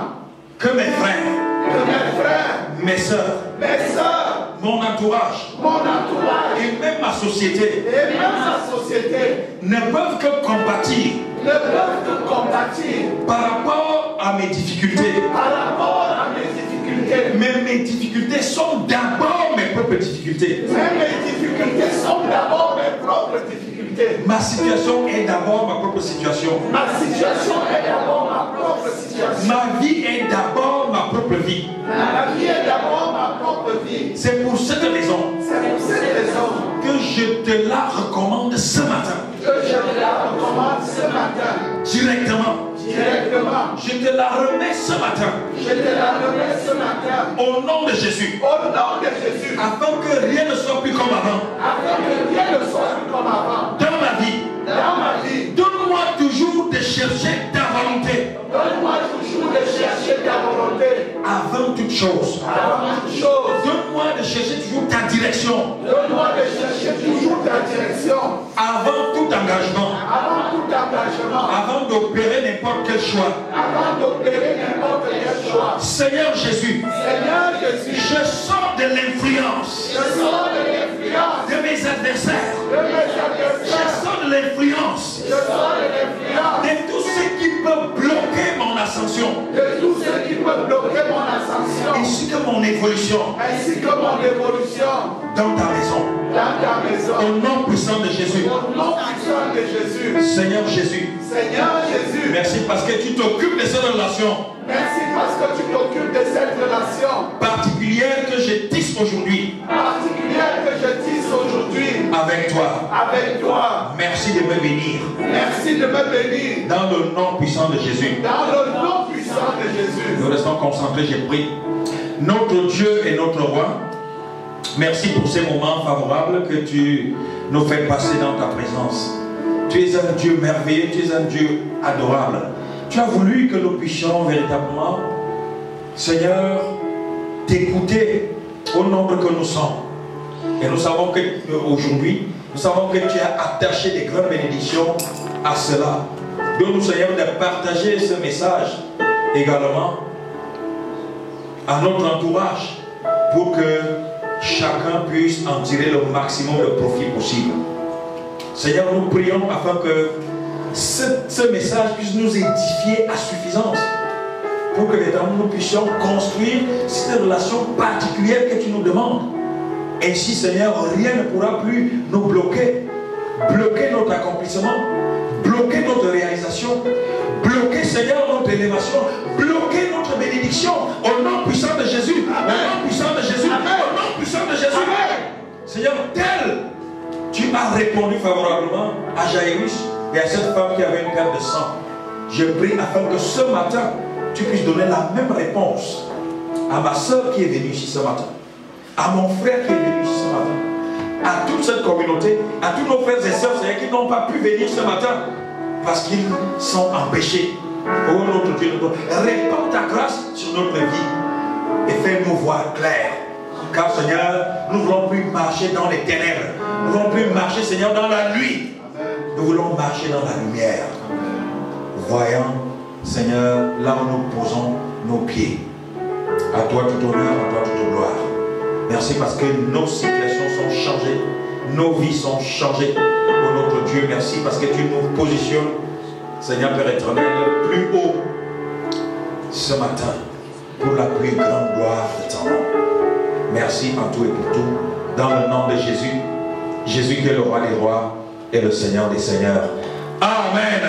Que mes frères. Que mes frères. Mes sœurs. Mes sœurs. Mon entourage. Mon entourage. Et même ma société. Et même ma société. Ne peuvent que compatir. Ne peuvent que compatir. Par rapport à mes difficultés. Par rapport à mes difficultés. Mais mes difficultés sont d'abord mes propres difficultés. Mais mes difficultés sont d'abord mes propres difficultés. Ma situation est d'abord ma propre situation. Ma situation est d'abord ma propre situation. Ma vie est d'abord ma propre vie. Ma vie est d'abord ma propre vie. C'est pour cette raison. C'est pour cette raison que je te la recommande ce matin. Que je te la recommande ce matin. Directement. Directement. Je te la remets ce matin. Je te la remets ce matin. Au nom de Jésus. Au nom de Jésus. Afin que rien ne soit plus comme avant. Afin que rien ne soit plus comme avant. Dans ma vie. Dans ma vie. Donne-moi toujours de chercher ta volonté. Donne-moi toujours de chercher ta volonté. Avant toute chose. Avant toute chose. Donne-moi de chercher toujours ta direction. Donne-moi de chercher toujours ta direction. Avant tout engagement. Avant tout engagement. Avant d'opérer n'importe quel choix. Avant d'opérer n'importe quel choix. Seigneur Jésus. Seigneur Jésus. Je sors de l'influence. Je sors de l'influence. De mes adversaires. De mes adversaires. Je sors de l'influence. Je sors de l'influence. De tout ce qui peut bloquer mon ascension. De tout ce qui peut bloquer mon ascension. Ainsi que mon évolution. Ainsi que mon évolution. Dans ta maison. Dans ta maison. Au nom puissant de Jésus. Au nom puissant de Jésus. Seigneur Jésus. Seigneur Jésus. Merci parce que tu t'occupes de cette relation. Merci parce que tu t'occupes de cette relation particulière que je tisse aujourd'hui. Particulière que je tisse aujourd'hui. Avec toi. Avec toi. Merci de me bénir. Merci de me bénir. Dans le nom puissant de Jésus. Dans le nom puissant de Jésus. Nous restons concentrés, j'ai pris. Notre Dieu et notre Roi, merci pour ces moments favorables que tu nous fais passer dans ta présence. Tu es un Dieu merveilleux, tu es un Dieu adorable. Tu as voulu que nous puissions véritablement, Seigneur, t'écouter au nombre que nous sommes. Et nous savons qu'aujourd'hui, nous savons que tu as attaché des grandes bénédictions à cela. Donne-nous, Seigneur, de partager ce message également à notre entourage pour que chacun puisse en tirer le maximum de profit possible. Seigneur, nous prions afin que ce message puisse nous édifier à suffisance pour que nous puissions construire cette relation particulière que tu nous demandes. Ainsi, Seigneur, rien ne pourra plus nous bloquer. Bloquer notre accomplissement, bloquer notre réalisation, bloquer, Seigneur, notre élévation, bloquer notre bénédiction. Au nom puissant de Jésus. Amen. Au nom puissant de Jésus. Amen. Au nom puissant de Jésus. Amen. Seigneur, tel tu as répondu favorablement à Jairus et à cette femme qui avait une perte de sang. Je prie afin que ce matin, tu puisses donner la même réponse à ma soeur qui est venue ici ce matin, à mon frère qui est venu ici ce matin, à toute cette communauté, à tous nos frères et sœurs qui n'ont pas pu venir ce matin parce qu'ils sont empêchés. Oh notre Dieu, répands ta grâce sur notre vie et fais-nous voir clair. Car Seigneur, nous ne voulons plus marcher dans les ténèbres. Nous ne voulons plus marcher, Seigneur, dans la nuit. Nous voulons marcher dans la lumière. Voyant, Seigneur, là où nous posons nos pieds. À toi tout honneur, à toi toute gloire. Merci parce que nos situations sont changées. Nos vies sont changées. Oh notre Dieu, merci parce que tu nous positionnes, Seigneur Père éternel, plus haut ce matin pour la plus grande gloire de ton nom. Merci en tout et pour tout. Dans le nom de Jésus. Jésus qui est le roi des rois et le Seigneur des seigneurs. Amen.